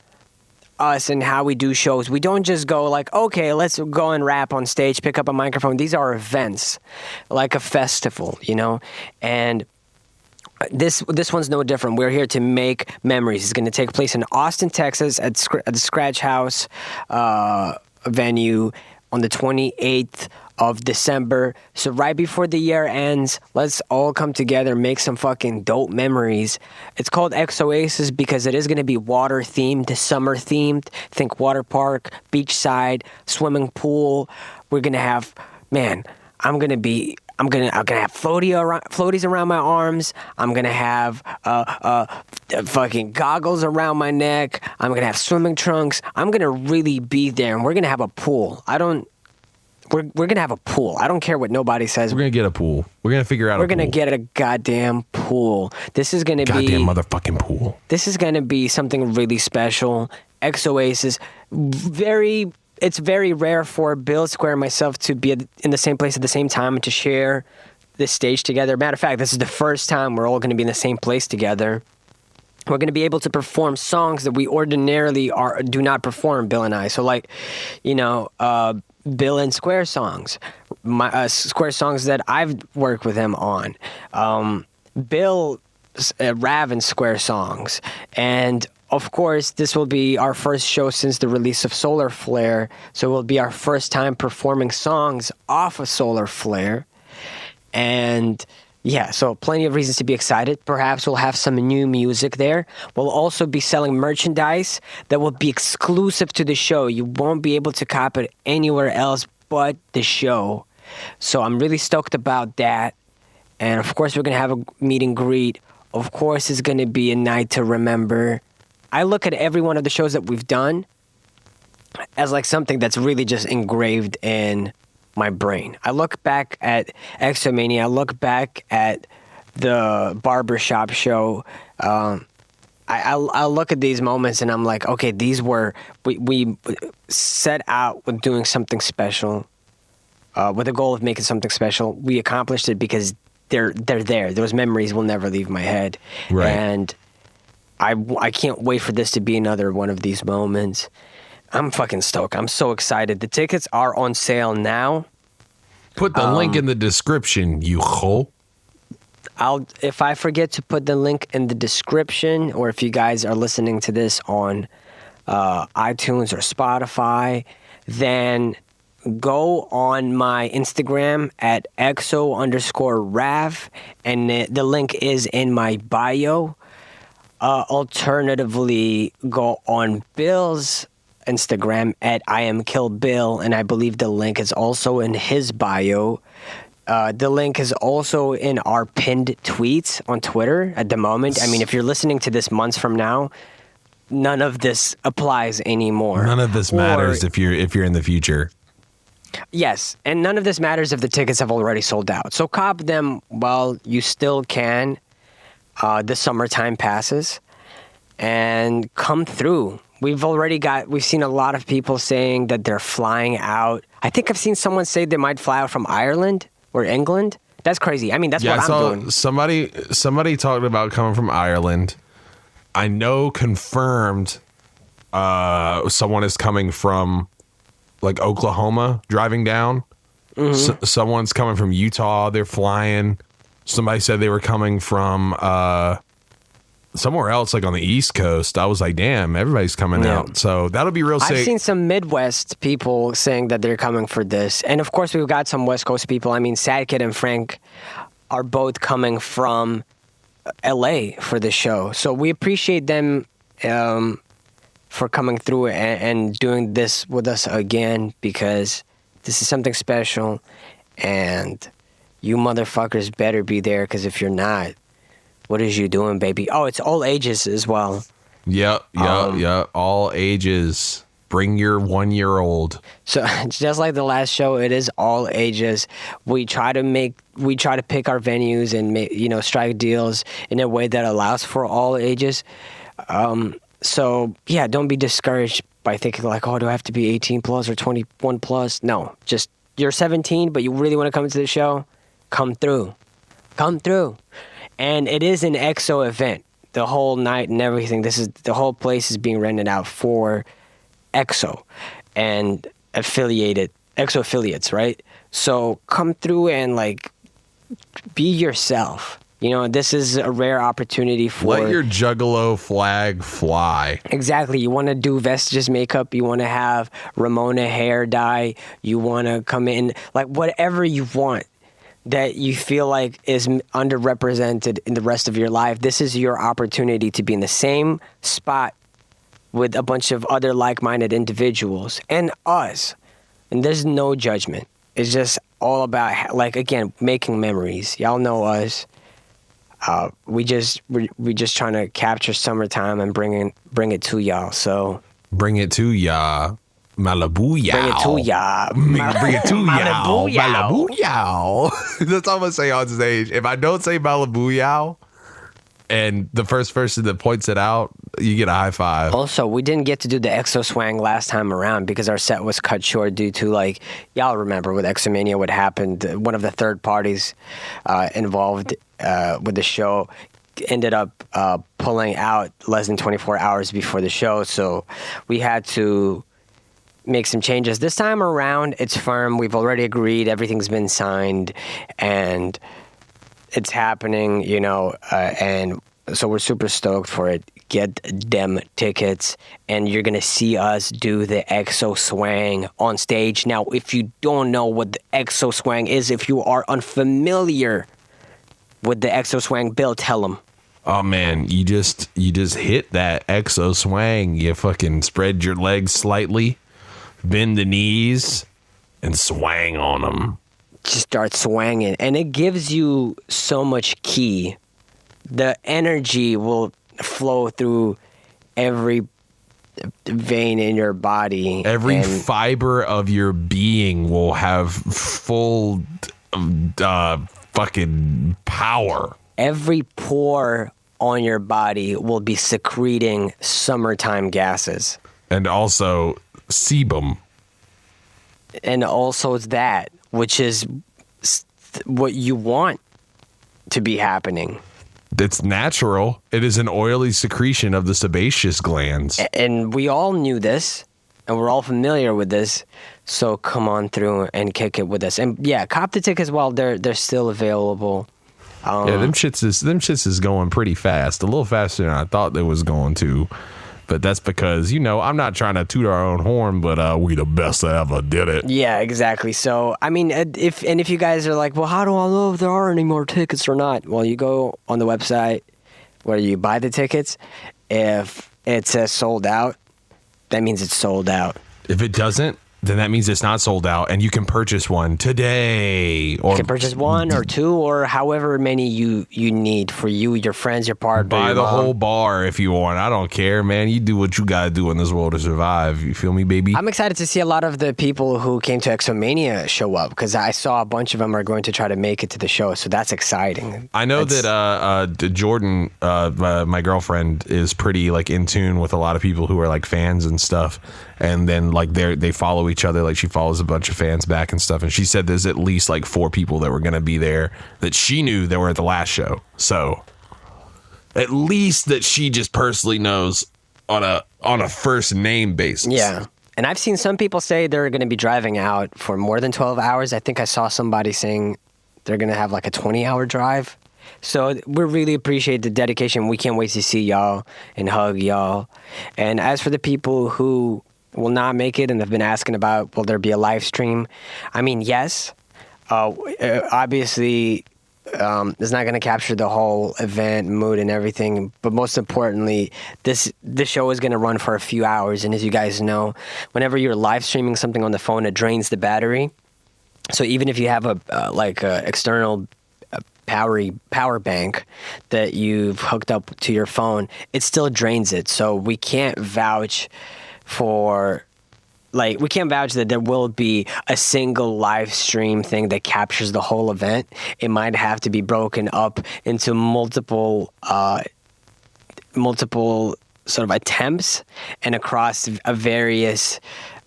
us and how we do shows, we don't just go like, okay, let's go and rap on stage, pick up a microphone. These are events, like a festival, you know? And this one's no different. We're here to make memories. It's going to take place in Austin, Texas at the Scratch House venue on the 28th of December. So right before the year ends, let's all come together, make some fucking dope memories. It's called EXOASIS because it is going to be water themed, summer themed. Think water park, beachside, swimming pool. We're going to have, man, I'm going I'm gonna have floaties around my arms. I'm gonna have fucking goggles around my neck. I'm gonna have swimming trunks. I'm gonna really be there, and we're gonna have a pool. We're gonna have a pool. I don't care what nobody says. We're gonna get a pool. We're gonna figure out. We're gonna get a goddamn pool. This is gonna be goddamn motherfucking pool. This is gonna be something really special. EXOASIS, it's very rare for Bill Square and myself to be in the same place at the same time and to share this stage together. Matter of fact, this is the first time we're all going to be in the same place together. We're going to be able to perform songs that we ordinarily do not perform, Bill and I. So, like, Bill and Square songs, Square songs that I've worked with him on, Bill, Rav and Square songs, and of course, this will be our first show since the release of Solar Flare, so it will be our first time performing songs off of Solar Flare. And yeah, so plenty of reasons to be excited. Perhaps we'll have some new music there. We'll also be selling merchandise that will be exclusive to the show. You won't be able to cop it anywhere else but the show. So I'm really stoked about that. And of course, we're going to have a meet and greet. Of course, it's going to be a night to remember. I look at every one of the shows that we've done as like something that's really just engraved in my brain. I look back at Exomania. I look back at the barbershop show. I look at these moments and I'm like, okay, we set out with doing something special, with the goal of making something special. We accomplished it because they're there. Those memories will never leave my head. Right. And I can't wait for this to be another one of these moments. I'm fucking stoked. I'm so excited. The tickets are on sale now. Put the link in the description, you hoe. If I forget to put the link in the description, or if you guys are listening to this on iTunes or Spotify, then go on my Instagram at exo_rav, and the link is in my bio. Alternatively, go on Bill's Instagram at IamKillBill, and I believe the link is also in his bio. The link is also in our pinned tweets on Twitter at the moment. I mean, if you're listening to this months from now, none of this applies anymore. None of this matters if you're in the future. Yes, and none of this matters if the tickets have already sold out. So cop them while you still can. The summertime passes, and come through. We've seen a lot of people saying that they're flying out. I think I've seen someone say they might fly out from Ireland or England. That's crazy. I mean, that's what I'm doing. Somebody talked about coming from Ireland. I know confirmed someone is coming from like Oklahoma driving down. Mm-hmm. Someone's coming from Utah. They're flying. Somebody said they were coming from somewhere else, like on the East Coast. I was like, damn, everybody's coming out. So that'll be real sick. I've seen some Midwest people saying that they're coming for this. And of course, we've got some West Coast people. I mean, Sad Kid and Frank are both coming from LA for the show. So we appreciate them for coming through and doing this with us again, because this is something special. And you motherfuckers better be there, because if you're not, what is you doing, baby? Oh, it's all ages as well. Yep. All ages. Bring your 1-year-old. So just like the last show, it is all ages. We try to pick our venues and strike deals in a way that allows for all ages. So yeah, don't be discouraged by thinking like, oh, do I have to be 18 plus or 21 plus? No, just you're 17, but you really want to come to the show. Come through. And it is an EXO event. The whole night and everything. The whole place is being rented out for EXO and EXO affiliates, right? So come through and like be yourself. This is a rare opportunity for... Let your Juggalo flag fly. Exactly. You want to do Vestiges makeup. You want to have Ramona hair dye. You want to come in... Like, whatever you want that you feel like is underrepresented in the rest of your life, this is your opportunity to be in the same spot with a bunch of other like-minded individuals and us. And there's no judgment. It's just all about, like, again, making memories. Y'all know us. We just trying to capture summertime and bring it to y'all. So bring it to ya, Malibu y'all. bring it to y'all. Bring it to y'all. Malibu y'all. Malibu y'all. That's all I'm gonna say on stage. If I don't say Malibu y'all, and the first person that points it out, you get a high five. Also, we didn't get to do the Exo Swang last time around because our set was cut short due to, like, y'all remember with Exomania what happened. One of the third parties involved with the show ended up pulling out less than 24 hours before the show, so we had to make some changes. This time around, it's firm. We've already agreed. Everything's been signed, and it's happening, and so we're super stoked for it. Get them tickets, and you're going to see us do the Exo Swang on stage. Now, if you don't know what the Exo Swang is, if you are unfamiliar with the Exo Swang, Bill, tell them. Oh man, you just hit that Exo Swang. You fucking spread your legs slightly, bend the knees, and swang on them. Just start swanging, and it gives you so much ki. The energy will flow through every vein in your body. Every fiber of your being will have full fucking power. Every pore on your body will be secreting summertime gases. And also sebum. And also that, which is what you want to be happening. It's natural. It is an oily secretion of the sebaceous glands. And we all knew this, and we're all familiar with this. So come on through and kick it with us. And yeah, cop the tickets while they're still available. Yeah, them shits is going pretty fast. A little faster than I thought they was going to. But that's because, I'm not trying to toot our own horn, but we the best that ever did it. Yeah, exactly. So, I mean, if you guys are like, well, how do I know if there are any more tickets or not? Well, you go on the website where you buy the tickets. If it says sold out, that means it's sold out. If it doesn't, then that means it's not sold out, and you can purchase one today. Or you can purchase one or two or however many you need for you, your friends, your partner. Buy the whole bar if you want. I don't care, man. You do what you got to do in this world to survive. You feel me, baby? I'm excited to see a lot of the people who came to Exomania show up because I saw a bunch of them are going to try to make it to the show, so that's exciting. I know that Jordan, my girlfriend, is pretty like in tune with a lot of people who are like fans and stuff. And then like they follow each other, like she follows a bunch of fans back and stuff. And she said there's at least like 4 people that were going to be there that she knew that were at the last show. So at least that she just personally knows on a first name basis. Yeah. And I've seen some people say they're going to be driving out for more than 12 hours. I think I saw somebody saying they're going to have like a 20-hour drive. So we really appreciate the dedication. We can't wait to see y'all and hug y'all. And as for the people who will not make it and have been asking about, will there be a live stream? I mean, yes. Obviously, it's not going to capture the whole event, mood, and everything. But most importantly, this show is going to run for a few hours. And as you guys know, whenever you're live streaming something on the phone, it drains the battery. So even if you have a external power bank that you've hooked up to your phone, it still drains it. So we can't vouch that there will be a single live stream thing that captures the whole event. It might have to be broken up into multiple sort of attempts and across various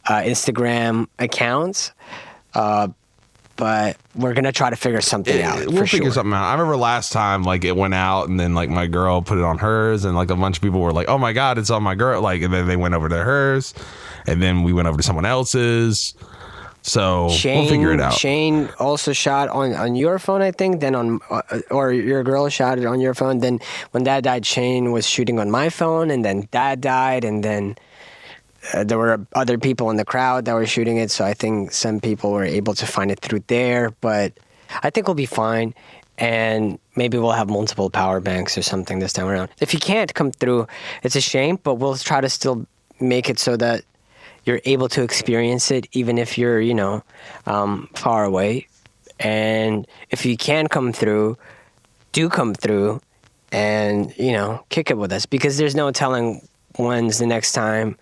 Instagram accounts. But we're going to try to figure something out. We'll figure something out. I remember last time, like, it went out, and then, like, my girl put it on hers, and, like, a bunch of people were like, oh, my God, it's on my girl. Like, and then they went over to hers, and then we went over to someone else's. So we'll figure it out. Shane also shot on your phone, I think, then or your girl shot it on your phone. Then when Dad died, Shane was shooting on my phone, and then Dad died, and then there were other people in the crowd that were shooting it, so I think some people were able to find it through there, but I think we'll be fine, and maybe we'll have multiple power banks or something this time around. If you can't come through, it's a shame, but we'll try to still make it so that you're able to experience it, even if you're, far away. And if you can come through, do come through and, kick it with us, because there's no telling when's the next time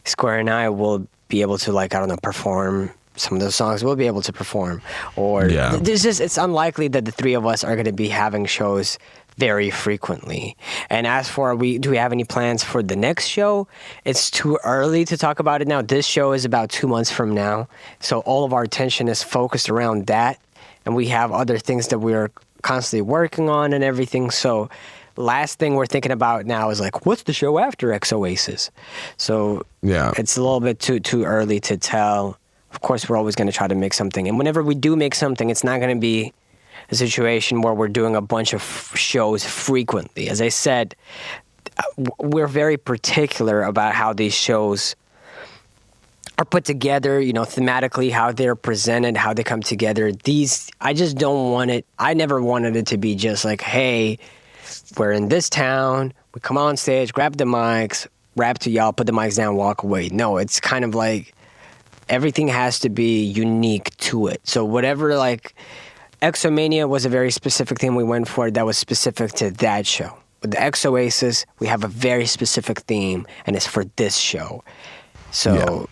Square and I will be able to, perform some of those songs. We'll be able to perform. Or it's unlikely that the three of us are going to be having shows very frequently. And as for do we have any plans for the next show? It's too early to talk about it now. This show is about 2 months from now. So all of our attention is focused around that. And we have other things that we're constantly working on and everything. So last thing we're thinking about now is what's the show after EXOASIS? So it's a little bit too early to tell. Of course, we're always going to try to make something. And whenever we do make something, it's not going to be a situation where we're doing a bunch of shows frequently. As I said, we're very particular about how these shows are put together, thematically, how they're presented, how they come together. I just don't want it. I never wanted it to be just hey, we're in this town, we come on stage, grab the mics, rap to y'all, put the mics down, walk away. No, it's kind of everything has to be unique to it. So whatever, Exomania was a very specific thing we went for that was specific to that show. With the EXOASIS, we have a very specific theme, and it's for this show. So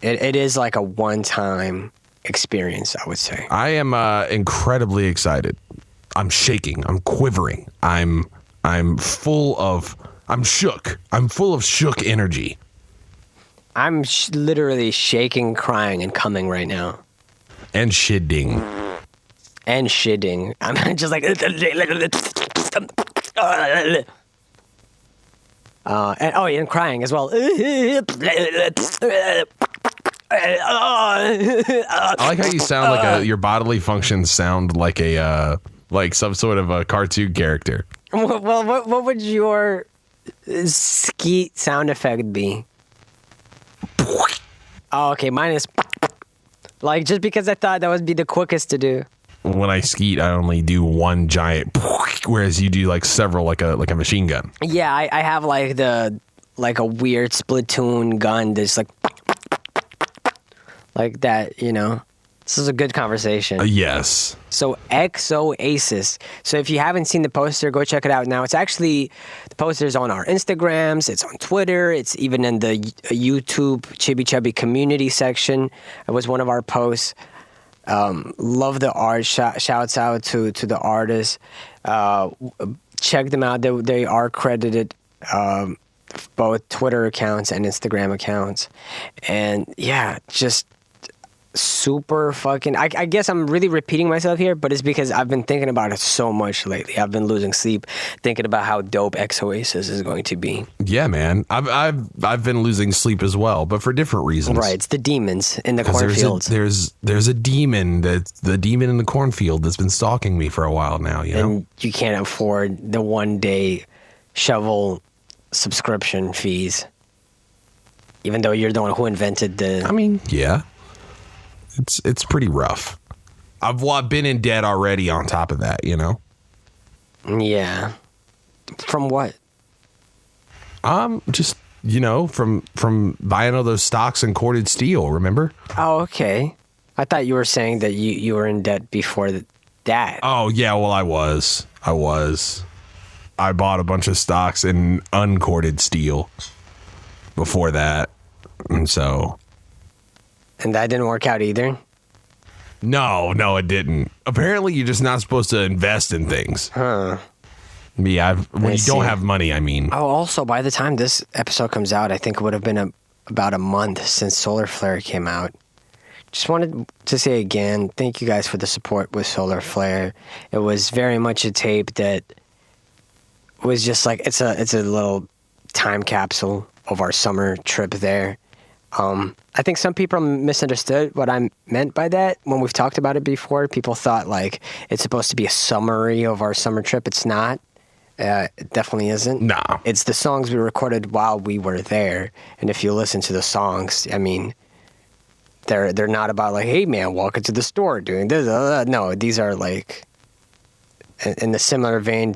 it is a one-time experience, I would say. I am incredibly excited. I'm shaking. I'm quivering. I'm shook. I'm full of shook energy. I'm literally shaking, crying, and coming right now. And shitting. I'm just and crying as well. I like how you sound your bodily functions sound like some sort of a cartoon character. Well, what would your skeet sound effect be? Oh, okay, mine is just because I thought that would be the quickest to do. When I skeet, I only do one giant, whereas you do several, like a machine gun. Yeah, I have a weird Splatoon gun that's like that, This is a good conversation. Yes. So EXOASIS. So if you haven't seen the poster, go check it out now. It's actually, the poster's on our Instagrams, it's on Twitter, it's even in the YouTube Chibi Chubby community section. It was one of our posts. Love the art. Shouts out to the artists. Check them out. They are credited both Twitter accounts and Instagram accounts. And just super fucking... I guess I'm really repeating myself here, but it's because I've been thinking about it so much lately. I've been losing sleep thinking about how dope EXOASIS is going to be. Yeah, man. I've been losing sleep as well, but for different reasons. Right. It's the demons in the cornfields. There's a demon, the demon in the cornfield that's been stalking me for a while now, And you can't afford the 1-day shovel subscription fees, even though you're the one who invented the... I mean, yeah. It's pretty rough. I've been in debt already on top of that, Yeah. From what? Just, from buying all those stocks in corded steel, remember? Oh, okay. I thought you were saying that you were in debt before that. Oh, yeah, well, I was. I bought a bunch of stocks in uncorded steel before that, and so... And that didn't work out either? No, it didn't. Apparently, you're just not supposed to invest in things. Huh. Yeah, when you don't have money, I mean. Oh, also, by the time this episode comes out, I think it would have been about a month since Solar Flare came out. Just wanted to say again, thank you guys for the support with Solar Flare. It was very much a tape that was just it's a little time capsule of our summer trip there. I think some people misunderstood what I meant by that. When we've talked about it before, people thought it's supposed to be a summary of our summer trip. It's not. It definitely isn't. No. It's the songs we recorded while we were there. And if you listen to the songs, I mean, they're not about hey man, walking to the store doing this. No, these are in the similar vein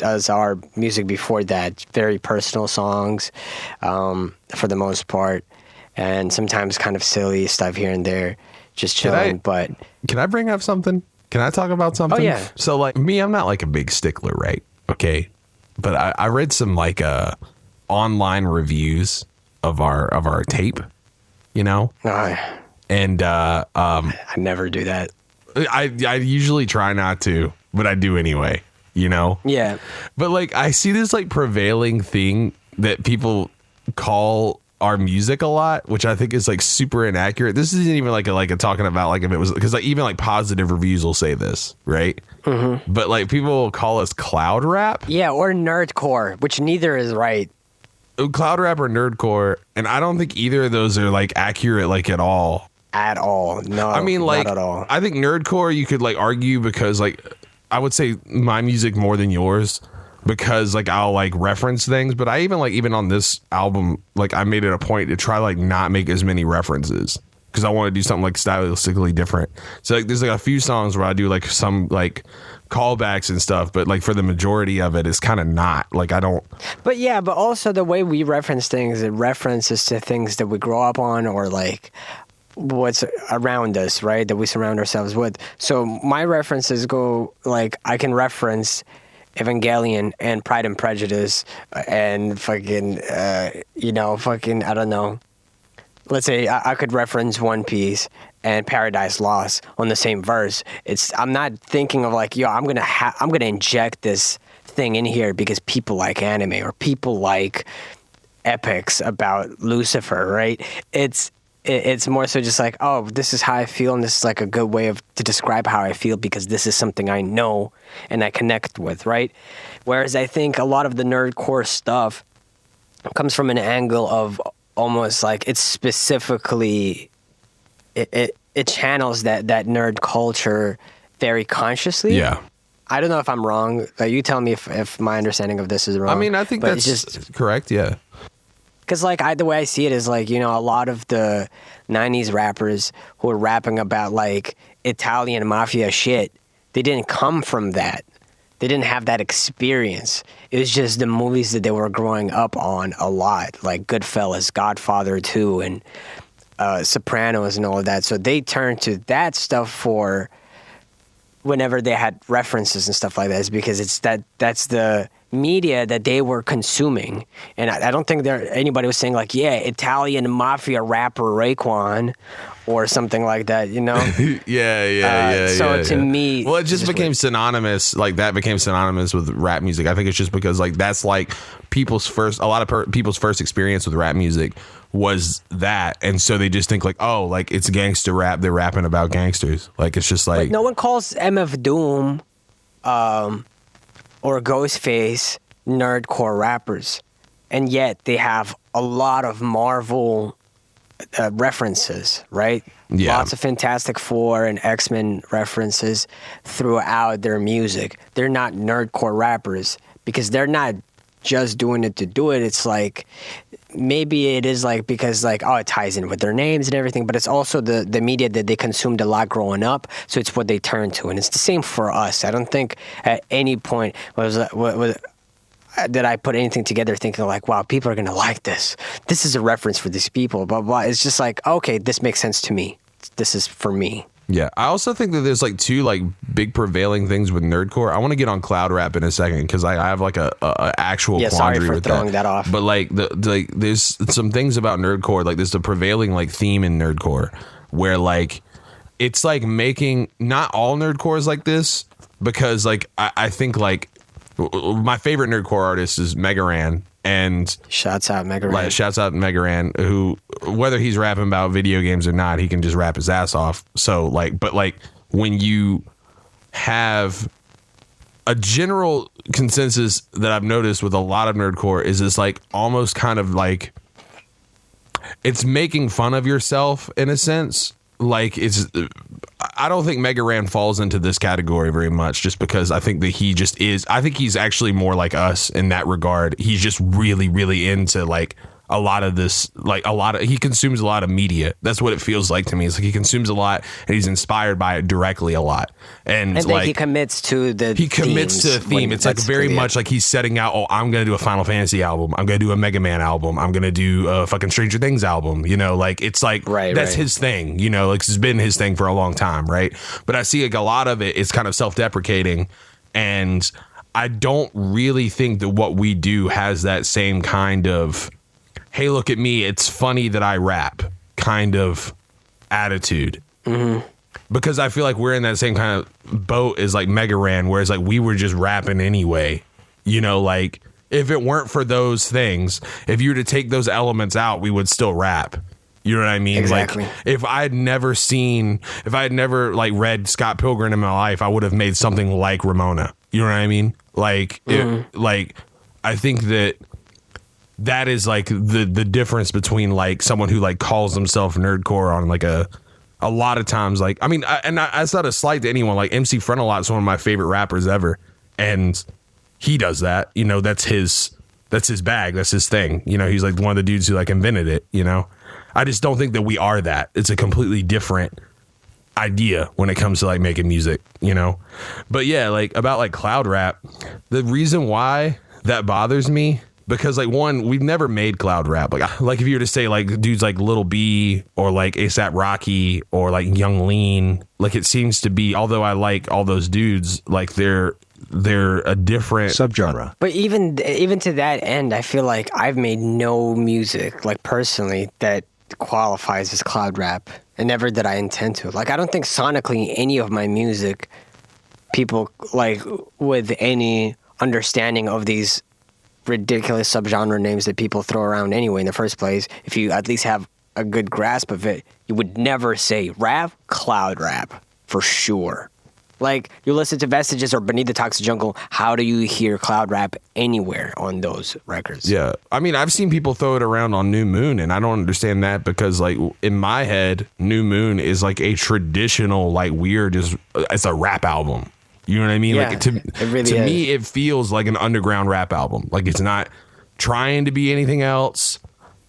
as our music before that, very personal songs, for the most part. And sometimes kind of silly stuff here and there, just chilling. But can I bring up something? Can I talk about something? Oh, yeah. So like me, I'm not like a big stickler, right? Okay. But I read some like online reviews of our tape, you know? And I never do that. I usually try not to, but I do anyway, you know? Yeah. But like I see this like prevailing thing that people call our music a lot, which I think is like super inaccurate. This isn't even like a talking about like if it was, because like even like positive reviews will say this, right? Mm-hmm. But like people will call us cloud rap. Yeah, or nerdcore, which neither is right. Cloud rap or nerdcore, and I don't think either of those are like accurate like at all. At all. No, I mean, like, not at all. I think nerdcore you could like argue because like I would say my music more than yours because like I'll like reference things, but I even on this album like I made it a point to try like not make as many references because I want to do something like stylistically different. So like there's like a few songs where I do like some like callbacks and stuff, but like for the majority of it, it's kind of not like I don't. But yeah, but also the way we reference things, it references to things that we grow up on or like what's around us, right? That we surround ourselves with. So my references go like I can reference Evangelion and Pride and Prejudice and fucking I don't know. Let's say I could reference One Piece and Paradise Lost on the same verse. I'm not thinking of like, yo, I'm gonna inject this thing in here because people like anime or people like epics about Lucifer, right? It's more so just like, oh, this is how I feel, and this is like a good way to describe how I feel because this is something I know and I connect with, right? Whereas I think a lot of the nerdcore stuff comes from an angle of almost like it's specifically it channels that nerd culture very consciously. Yeah. I don't know if I'm wrong. You tell me if my understanding of this is wrong. I mean, I think but that's just correct. Yeah. Because, like, the way I see it is, like, you know, a lot of the 90s rappers who are rapping about, like, Italian mafia shit, they didn't come from that. They didn't have that experience. It was just the movies that they were growing up on a lot, like Goodfellas, Godfather 2, and Sopranos and all of that. So they turned to that stuff for whenever they had references and stuff like that, is because that's the media that they were consuming. And I don't think anybody was saying like, yeah, Italian mafia rapper Raekwon or something like that, you know? So to me, well, it just became synonymous. Like that became synonymous with rap music. I think it's just because like that's like a lot of people's first experience with rap music was that, and so they just think like, oh, like it's gangster rap. They're rapping about gangsters. Like it's just like, but no one calls MF Doom or Ghostface nerdcore rappers, and yet they have a lot of Marvel references, right? Yeah. Lots of Fantastic Four and X-Men references throughout their music. They're not nerdcore rappers because they're not just doing it to do it. It's like, maybe it is like because like, oh, it ties in with their names and everything, but it's also the media that they consumed a lot growing up, so it's what they turn to. And it's the same for us. I don't think at any point did I put anything together thinking like, wow, people are going to like this. This is a reference for these people, blah, blah. It's just like, okay, this makes sense to me. This is for me. Yeah, I also think that there's like two like big prevailing things with nerdcore. I want to get on cloud rap in a second because I have like a actual quandary sorry for with throwing that off. But like there's some things about nerdcore, like there's the prevailing like theme in nerdcore where like it's like making, not all nerdcore is like this, because like I think like my favorite nerdcore artist is Megaran. And shouts out Megaran. Like, shouts out Megaran, who, whether he's rapping about video games or not, he can just rap his ass off. So like, but like when you have a general consensus that I've noticed with a lot of nerdcore is this like almost kind of like it's making fun of yourself in a sense. Like I don't think Megaran falls into this category very much, just because I think that he just is. I think he's actually more like us in that regard. He's just really, really into like a lot of this, like he consumes a lot of media. That's what it feels like to me. It's like he consumes a lot and he's inspired by it directly a lot. And like he commits to the theme. It's like very much like he's setting out, I'm going to do a Final Fantasy album. I'm going to do a Mega Man album. I'm going to do a fucking Stranger Things album. You know, like it's like that's his thing, you know, like it's been his thing for a long time. Right. But I see like a lot of it is kind of self-deprecating, and I don't really think that what we do has that same kind of, hey, look at me, it's funny that I rap kind of attitude. Mm-hmm. Because I feel like we're in that same kind of boat as like Mega Ran, whereas like we were just rapping anyway. You know, like if it weren't for those things, if you were to take those elements out, we would still rap. You know what I mean? Exactly. Like if I had never like read Scott Pilgrim in my life, I would have made something like Ramona. You know what I mean? Like, I think that is like the difference between like someone who like calls himself nerdcore on like a lot of times, like, I mean, that's not a slight to anyone. Like MC Frontalot is one of my favorite rappers ever, and he does that. You know, that's his bag. That's his thing. You know, he's like one of the dudes who like invented it. You know, I just don't think that we are that. It's a completely different idea when it comes to like making music, you know. But yeah, like about like cloud rap, the reason why that bothers me, because like one, we've never made cloud rap. Like if you were to say like dudes like Lil B or like ASAP Rocky or like Young Lean, like it seems to be, although I like all those dudes, like they're a different subgenre. But even to that end, I feel like I've made no music like personally that qualifies as cloud rap, and never did I intend to. Like I don't think sonically any of my music, people like with any understanding of these ridiculous subgenre names that people throw around anyway in the first place, if you at least have a good grasp of it, you would never say rap, cloud rap for sure. Like you listen to Vestiges or Beneath the Toxic Jungle, how do you hear cloud rap anywhere on those records? Yeah, I mean, I've seen people throw it around on New Moon, and I don't understand that, because like in my head, New Moon is like a traditional, like weird, it's a rap album. You know what I mean? Yeah, like to me, it feels like an underground rap album. Like it's not trying to be anything else.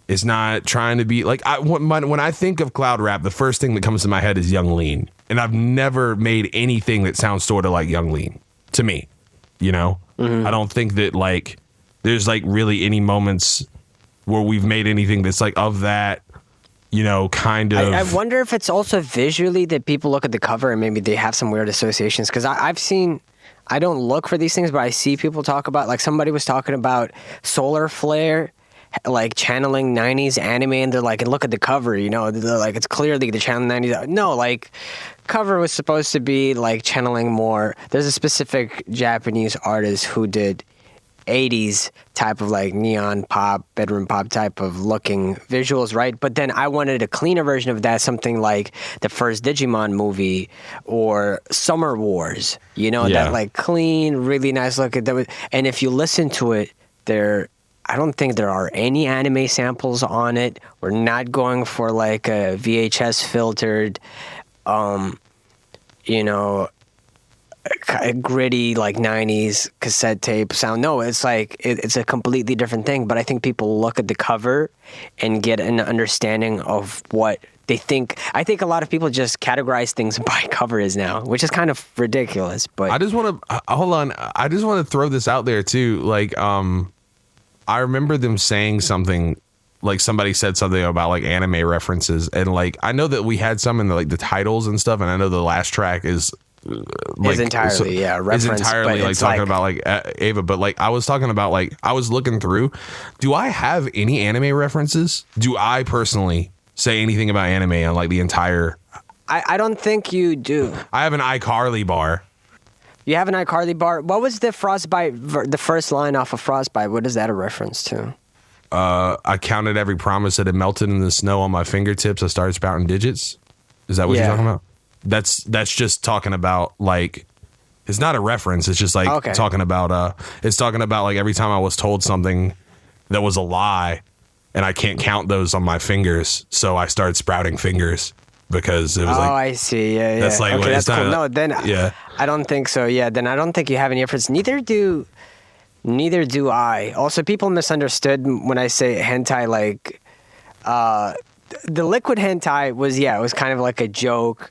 It's not trying to be like when I think of cloud rap, the first thing that comes to my head is Young Lean, and I've never made anything that sounds sort of like Young Lean to me. You know, I don't think that like there's like really any moments where we've made anything that's like of that. You know, kind of. I wonder if it's also visually that people look at the cover and maybe they have some weird associations. Because I've seen, I don't look for these things, but I see people talk about, like somebody was talking about Solar Flare, like channeling 90s anime, and they're like, and look at the cover, you know, they're like, it's clearly the channel 90s. No, like, cover was supposed to be like channeling more. There's a specific Japanese artist who did 80s type of like neon pop, bedroom pop type of looking visuals, right? But then I wanted a cleaner version of that, something like the first Digimon movie or Summer Wars, you know, that like clean, really nice look. And if you listen to it, I don't think there are any anime samples on it. We're not going for like a VHS filtered, you know, gritty like 90s cassette tape sound. No, it's like it's a completely different thing. But I think people look at the cover and get an understanding of what they think. I think a lot of people just categorize things by covers now, which is kind of ridiculous. But I just want to hold on. I just want to throw this out there too. Like, I remember them saying something. Like somebody said something about like anime references, and like I know that we had some in the titles and stuff, and I know the last track is. Like, is entirely reference, is entirely like talking about like Ava, but like I was talking about, like I was looking through, do I have any anime references? Do I personally say anything about anime on like the entire? I don't think you do. I have an iCarly bar. You have an iCarly bar. What was the Frostbite? The first line off of Frostbite. What is that a reference to? I counted every promise that had melted in the snow on my fingertips. I started spouting digits. Is that what you're talking about? That's just talking about like, it's not a reference. It's just like talking about it's talking about like every time I was told something that was a lie, and I can't count those on my fingers, so I started sprouting fingers because it was like. Oh, I see. Yeah. That's like okay, that's cool. No, then I don't think so. Yeah, then I don't think you have any reference. Neither do Neither do I. Also, people misunderstood when I say hentai, like, the liquid hentai was, it was kind of like a joke.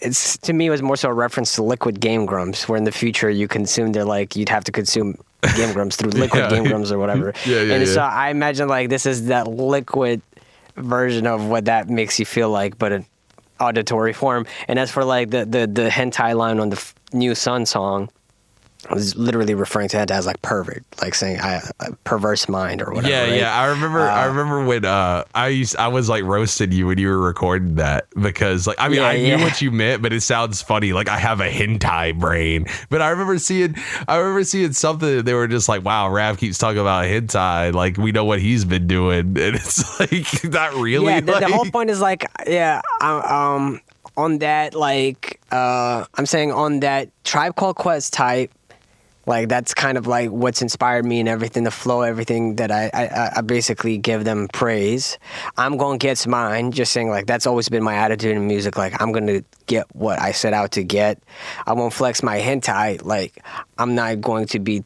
It's, to me, it was more so a reference to liquid Game Grumps, where in the future you consume, they're like, you'd have to consume Game Grumps through liquid Game Grumps or whatever. So I imagine, like, this is that liquid version of what that makes you feel like, but an auditory form. And as for, like, the hentai line on the New Sun song, I was literally referring to hentai as like pervert, like saying a perverse mind or whatever. Yeah, right? yeah. I remember when I was like roasting you when you were recording that, because like I knew what you meant, but it sounds funny. Like I have a hentai brain. But I remember seeing something that they were just like, wow, Rav keeps talking about hentai, like we know what he's been doing, and it's like not really. Yeah, the whole point is like, on that, like I'm saying on that Tribe Called Quest type. Like, that's kind of like what's inspired me and everything, the flow, everything that I basically give them praise. I'm going to get mine, just saying, like, that's always been my attitude in music. Like, I'm going to get what I set out to get. I won't flex my hentai. Like, I'm not going to be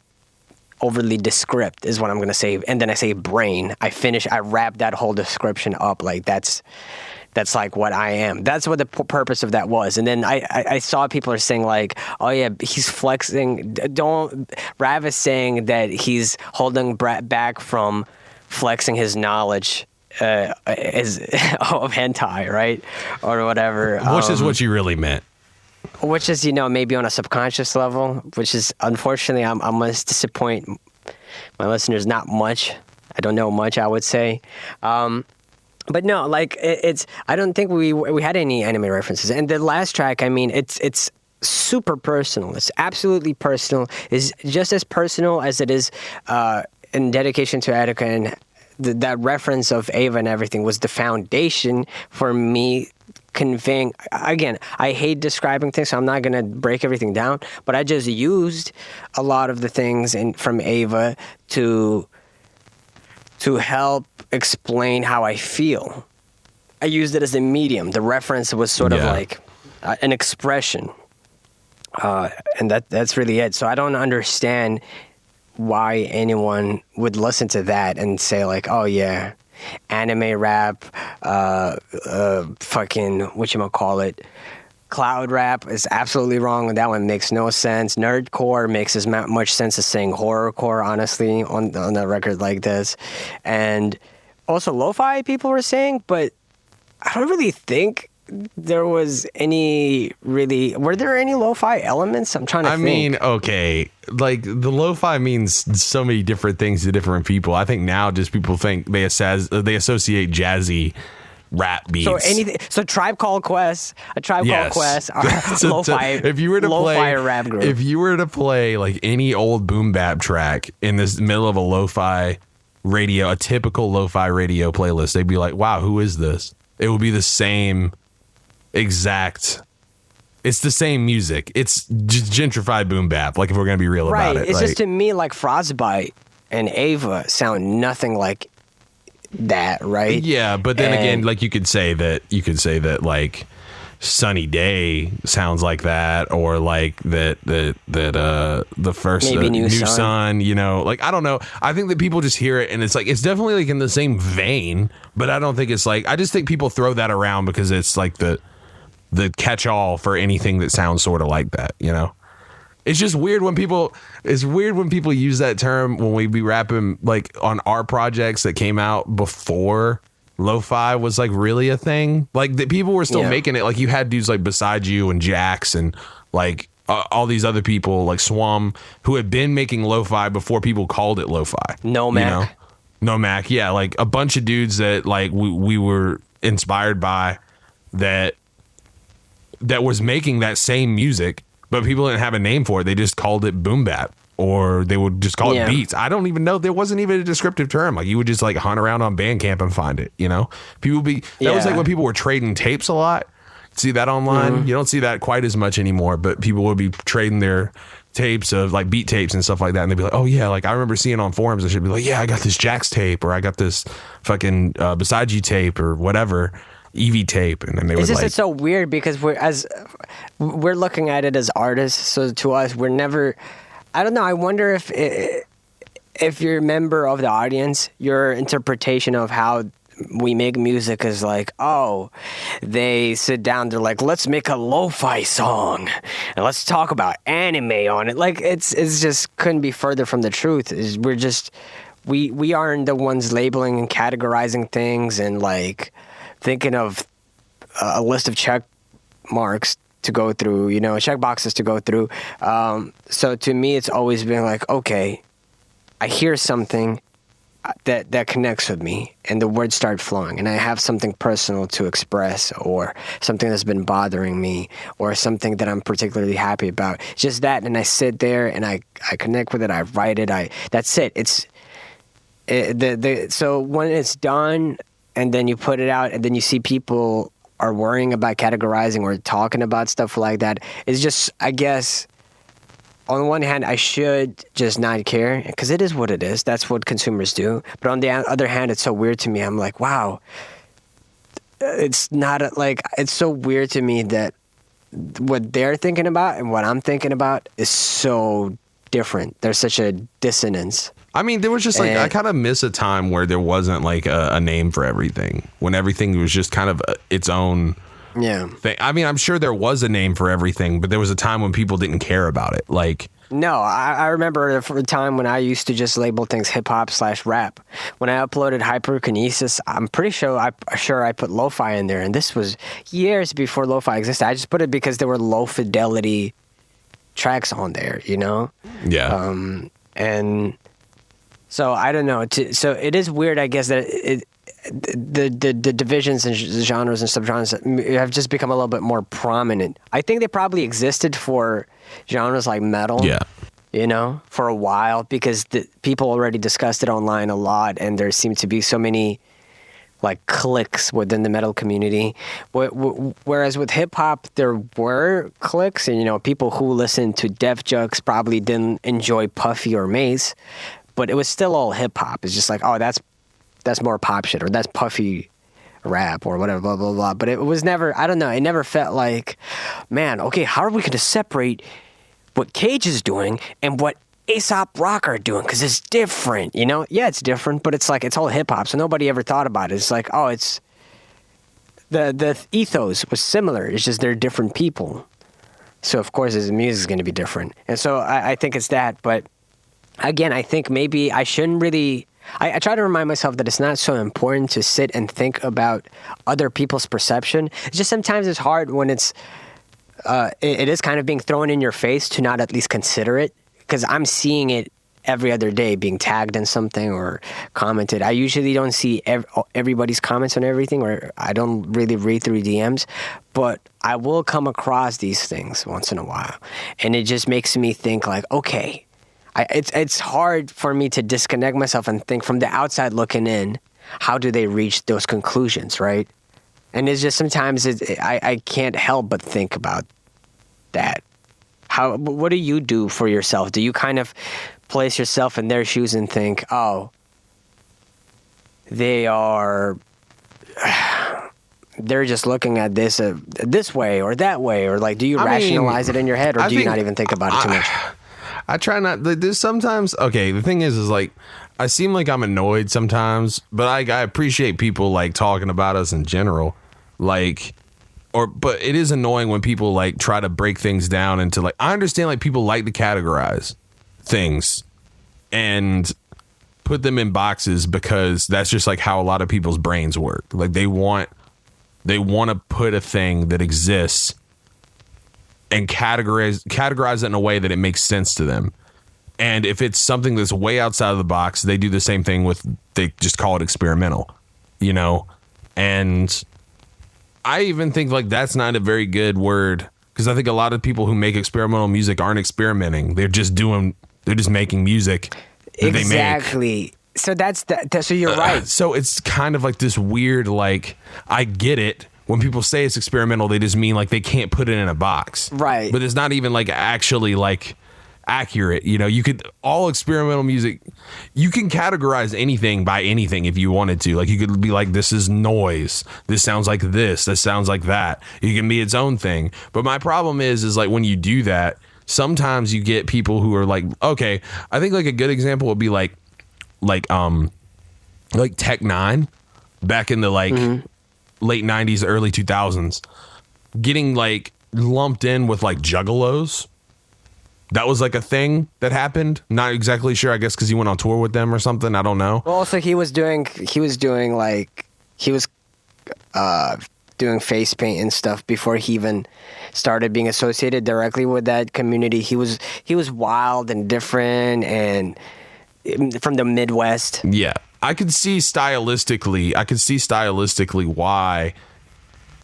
overly descript is what I'm going to say. And then I say brain. I wrap that whole description up. Like, that's like what I am. That's what the purpose of that was. And then I saw people are saying like, oh yeah, he's flexing. Rav is saying that he's holding back from flexing his knowledge of hentai, right? Or whatever. Which is what you really meant. Which is, maybe on a subconscious level, which is, unfortunately, I must disappoint my listeners not much. I don't know much, I would say. But no, like it's. I don't think we had any anime references. And the last track, I mean, it's super personal. It's absolutely personal. It's just as personal as it is in dedication to Attica, and that reference of Ava and everything was the foundation for me conveying. Again, I hate describing things, so I'm not gonna break everything down. But I just used a lot of the things from Ava to help explain how I feel. I used it as a medium. The reference was sort of like an expression. And that's really it. So I don't understand why anyone would listen to that and say like, oh yeah, anime rap, fucking, whatchamacallit, cloud rap is absolutely wrong. That one makes no sense. Nerdcore makes as much sense as saying horrorcore, honestly, on a record like this. And also lo-fi, people were saying, but I don't really think there was any really... Were there any lo-fi elements? I'm trying to think. I mean, okay, like the lo-fi means so many different things to different people. I think now just people think they associate jazzy rap beats. So Tribe Called Quest, Called Quest are lo-fi. If you were to play rap group. If you were to play like any old boom bap track in this middle of a lo-fi radio, a typical lo-fi radio playlist, they'd be like, wow, who is this? It would be the same exact. It's the same music. It's just gentrified boom bap. Like if we're gonna be real about it, it's just to me like Frostbite and Ava sound nothing like that, right? Yeah, but then again, like you could say that like Sunny Day sounds like that, or like that the first New Sun, like I don't know. I think that people just hear it and it's like it's definitely like in the same vein, but I don't think it's like, I just think people throw that around because it's like the catch-all for anything that sounds sort of like that, It's just weird when people use that term when we be rapping like on our projects that came out before lo-fi was like really a thing. Like the people were still making it. Like you had dudes like Beside You and Jax and like all these other people like Swam who had been making lo-fi before people called it lo-fi. No Mac. No Mac. Yeah. Like a bunch of dudes that like we were inspired by that was making that same music, but people didn't have a name for it. They just called it boom bap, or they would just call it beats. I don't even know. There wasn't even a descriptive term. Like you would just like hunt around on Bandcamp and find it, People that was like when people were trading tapes a lot. See that online? Mm-hmm. You don't see that quite as much anymore, but people would be trading their tapes of like beat tapes and stuff like that. And they'd be like, oh yeah, like I remember seeing on forums, I should be like, yeah, I got this Jax tape, or I got this fucking Beside You tape or whatever. Evie tape, and then they would like... It's so weird because we're looking at it as artists, so to us we're never I don't know. I wonder if you're a member of the audience, your interpretation of how we make music is like, oh, they sit down, they're like, let's make a lo-fi song and let's talk about anime on it. Like, it's just couldn't be further from the truth. We're just, we aren't the ones labeling and categorizing things and like thinking of a list of check marks to go through, you know, check boxes to go through. So to me, it's always been like, okay, I hear something that connects with me and the words start flowing and I have something personal to express or something that's been bothering me or something that I'm particularly happy about. Just that, and I sit there and I connect with it, I write it, that's it. So when it's done and then you put it out and then you see people are worrying about categorizing or talking about stuff like that, it's just, I guess, on the one hand, I should just not care because it is what it is. That's what consumers do. But on the other hand, it's so weird to me. I'm like, wow, it's not like, it's so weird to me that what they're thinking about and what I'm thinking about is so different. There's such a dissonance. I mean, there was just like, I kind of miss a time where there wasn't like a name for everything, when everything was just kind of its own thing. I mean, I'm sure there was a name for everything, but there was a time when people didn't care about it. Like, no, I remember a time when I used to just label things hip hop / rap. When I uploaded Hyperkinesis, I'm pretty sure I put lo-fi in there, and this was years before lo-fi existed. I just put it because there were low fidelity tracks on there, you know? Yeah. And so I don't know. So it is weird, I guess, that the divisions and genres and subgenres have just become a little bit more prominent. I think they probably existed for genres like metal, you know, for a while because people already discussed it online a lot, and there seemed to be so many like cliques within the metal community. Whereas with hip hop, there were cliques, and you know, people who listened to Def Jux probably didn't enjoy Puffy or Mace, but it was still all hip hop. It's just like, oh, that's more pop shit, or that's Puffy rap, or whatever, blah, blah, blah. But it was never, I don't know, it never felt like, man, okay, how are we going to separate what Cage is doing and what A$AP Rock are doing? Because it's different, you know? Yeah, it's different, but it's like, it's all hip hop, so nobody ever thought about it. It's like, oh, it's, the ethos was similar, it's just they're different people. So, of course, the music is going to be different. And so I think it's that, but again, I think maybe I shouldn't really... I try to remind myself that it's not so important to sit and think about other people's perception. It's just sometimes it's hard when it is kind of being thrown in your face to not at least consider it, because I'm seeing it every other day being tagged in something or commented. I usually don't see everybody's comments on everything, or I don't really read through DMs, but I will come across these things once in a while. And it just makes me think like, okay, it's hard for me to disconnect myself and think from the outside looking in, how do they reach those conclusions, right? And it's just sometimes I can't help but think about that. What do you do for yourself? Do you kind of place yourself in their shoes and think, oh, they're just looking at this way or that way, or like, do you rationalize it in your head, or do you not even think about it too much? I try not. There's sometimes. Okay, the thing is like, I seem like I'm annoyed sometimes, but I appreciate people like talking about us in general, like, but it is annoying when people like try to break things down into like. I understand like people like to categorize things and put them in boxes because that's just like how a lot of people's brains work. Like they want to put a thing that exists and categorize it in a way that it makes sense to them. And if it's something that's way outside of the box, they do the same thing they just call it experimental, you know? And I even think like that's not a very good word, because I think a lot of people who make experimental music aren't experimenting. They're just making music that they make. Exactly. So so you're right. So it's kind of like this weird, like, I get it. When people say it's experimental, they just mean like they can't put it in a box. Right. But it's not even like actually like accurate. You know, all experimental music, you can categorize anything by anything if you wanted to. Like you could be like, this is noise. This sounds like this. This sounds like that. It can be its own thing. But my problem is like when you do that, sometimes you get people who are like, okay, I think like a good example would be like Tech Nine back in the like late 90s, early 2000s, getting like lumped in with like juggalos. That was like a thing that happened. Not exactly sure, I guess, because he went on tour with them or something. I don't know. Well, also he was doing face paint and stuff before he even started being associated directly with that community. He was wild and different and from the Midwest. Yeah. I could see stylistically why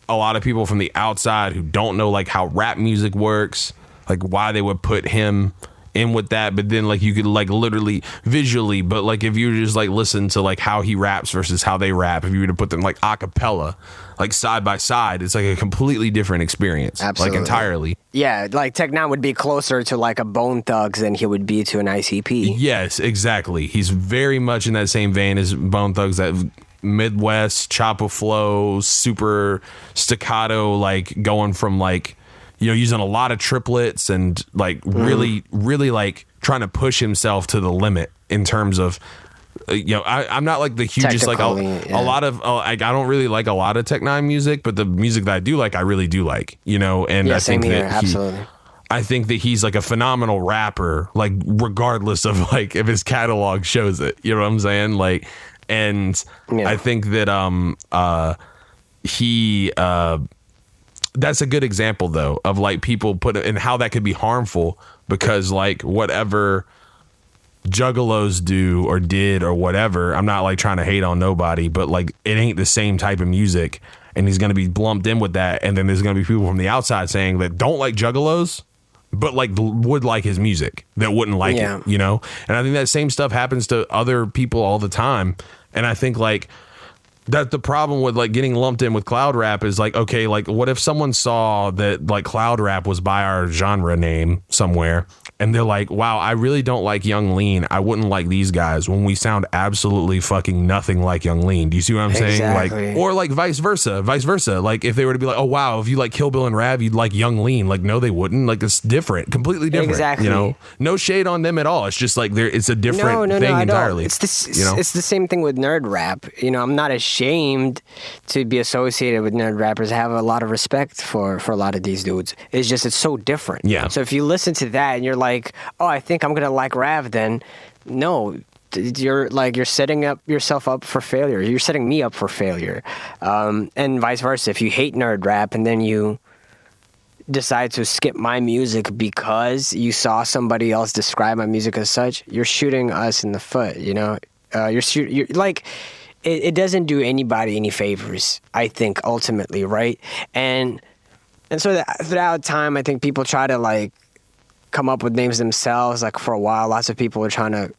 a lot of people from the outside who don't know like how rap music works, like why they would put him in with that. But then like you could like literally visually, but like if you just like listen to like how he raps versus how they rap, if you were to put them like a cappella, like side by side, it's like a completely different experience. Absolutely. Like entirely. Yeah, like Tech Nine would be closer to like a Bone Thugs than he would be to an ICP. Yes, exactly. He's very much in that same vein as Bone Thugs, that Midwest chopper flow, super staccato, like going from like, you know, using a lot of triplets and like really like trying to push himself to the limit in terms of, you know, I'm not like the hugest, like a lot of, I don't really like a lot of Tech Nine music, but the music that I do like, I really do like, you know, and I think absolutely. I think that he's like a phenomenal rapper, like regardless of like if his catalog shows it, you know what I'm saying? Like, and I think that that's a good example though of like people put it and how that could be harmful, because like whatever juggalos do or did or whatever, I'm not like trying to hate on nobody, but like it ain't the same type of music, and he's going to be lumped in with that. And then there's going to be people from the outside saying that don't like juggalos, but like would like his music, that wouldn't like it, you know? And I think that same stuff happens to other people all the time. And I think like that the problem with like getting lumped in with cloud rap is like, okay, like what if someone saw that like cloud rap was by our genre name somewhere, and they're like, wow, I really don't like Young Lean. I wouldn't like these guys when we sound absolutely fucking nothing like Young Lean. Do you see what I'm saying? Like, or like vice versa. Like if they were to be like, oh wow, if you like Kill Bill and Rav, you'd like Young Lean. Like, no, they wouldn't. Like, it's different, completely different. Exactly. You know, no shade on them at all. It's just like it's a different thing entirely. It's the same thing with nerd rap. You know, I'm not ashamed to be associated with nerd rappers. I have a lot of respect for a lot of these dudes. It's just, it's so different. Yeah. So if you listen to that and you're like, oh, I think I'm gonna like Rav, then no, you're setting yourself up for failure. You're setting me up for failure, and vice versa. If you hate nerd rap and then you decide to skip my music because you saw somebody else describe my music as such, you're shooting us in the foot. You know, you're like, it doesn't do anybody any favors, I think, ultimately, right? And so throughout time, I think people try to like come up with names themselves. Like for a while, lots of people were trying to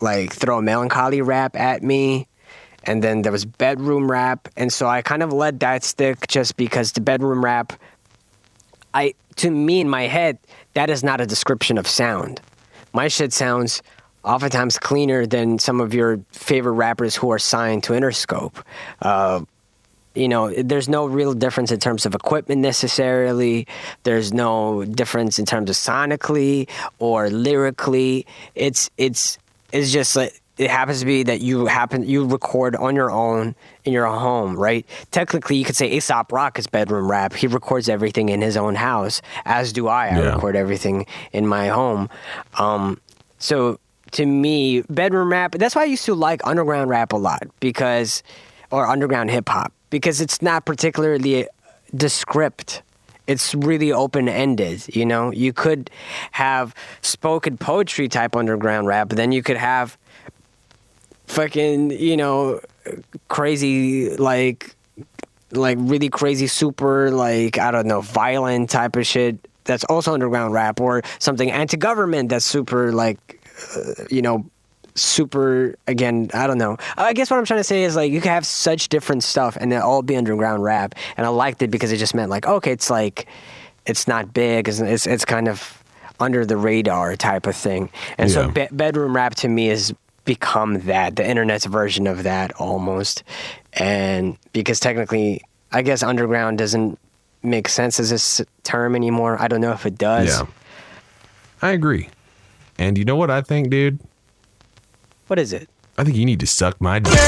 like throw melancholy rap at me, and then there was bedroom rap, and so I kind of let that stick just because the bedroom rap, to me in my head, that is not a description of sound. My shit sounds oftentimes cleaner than some of your favorite rappers who are signed to Interscope. You know, there's no real difference in terms of equipment necessarily. There's no difference in terms of sonically or lyrically. It's just like, it happens to be that you record on your own in your home, right? Technically, you could say A$AP Rock is bedroom rap. He records everything in his own house, as do I. I record everything in my home. So to me, bedroom rap, that's why I used to like underground rap a lot, or underground hip hop, because it's not particularly descript. It's really open-ended, you know? You could have spoken poetry type underground rap, but then you could have fucking, you know, crazy, like really crazy, super, like, I don't know, violent type of shit that's also underground rap, or something anti-government that's super, like, you know, super, again, I don't know. I guess what I'm trying to say is, like, you can have such different stuff and it all be underground rap, and I liked it because it just meant, like, okay, it's like, it's not big, it's kind of under the radar type of thing. And so bedroom rap to me has become that, the internet's version of that almost. And because technically, I guess underground doesn't make sense as a term anymore. I don't know if it does. I agree. And you know what I think, dude? What is it? I think you need to suck my dick.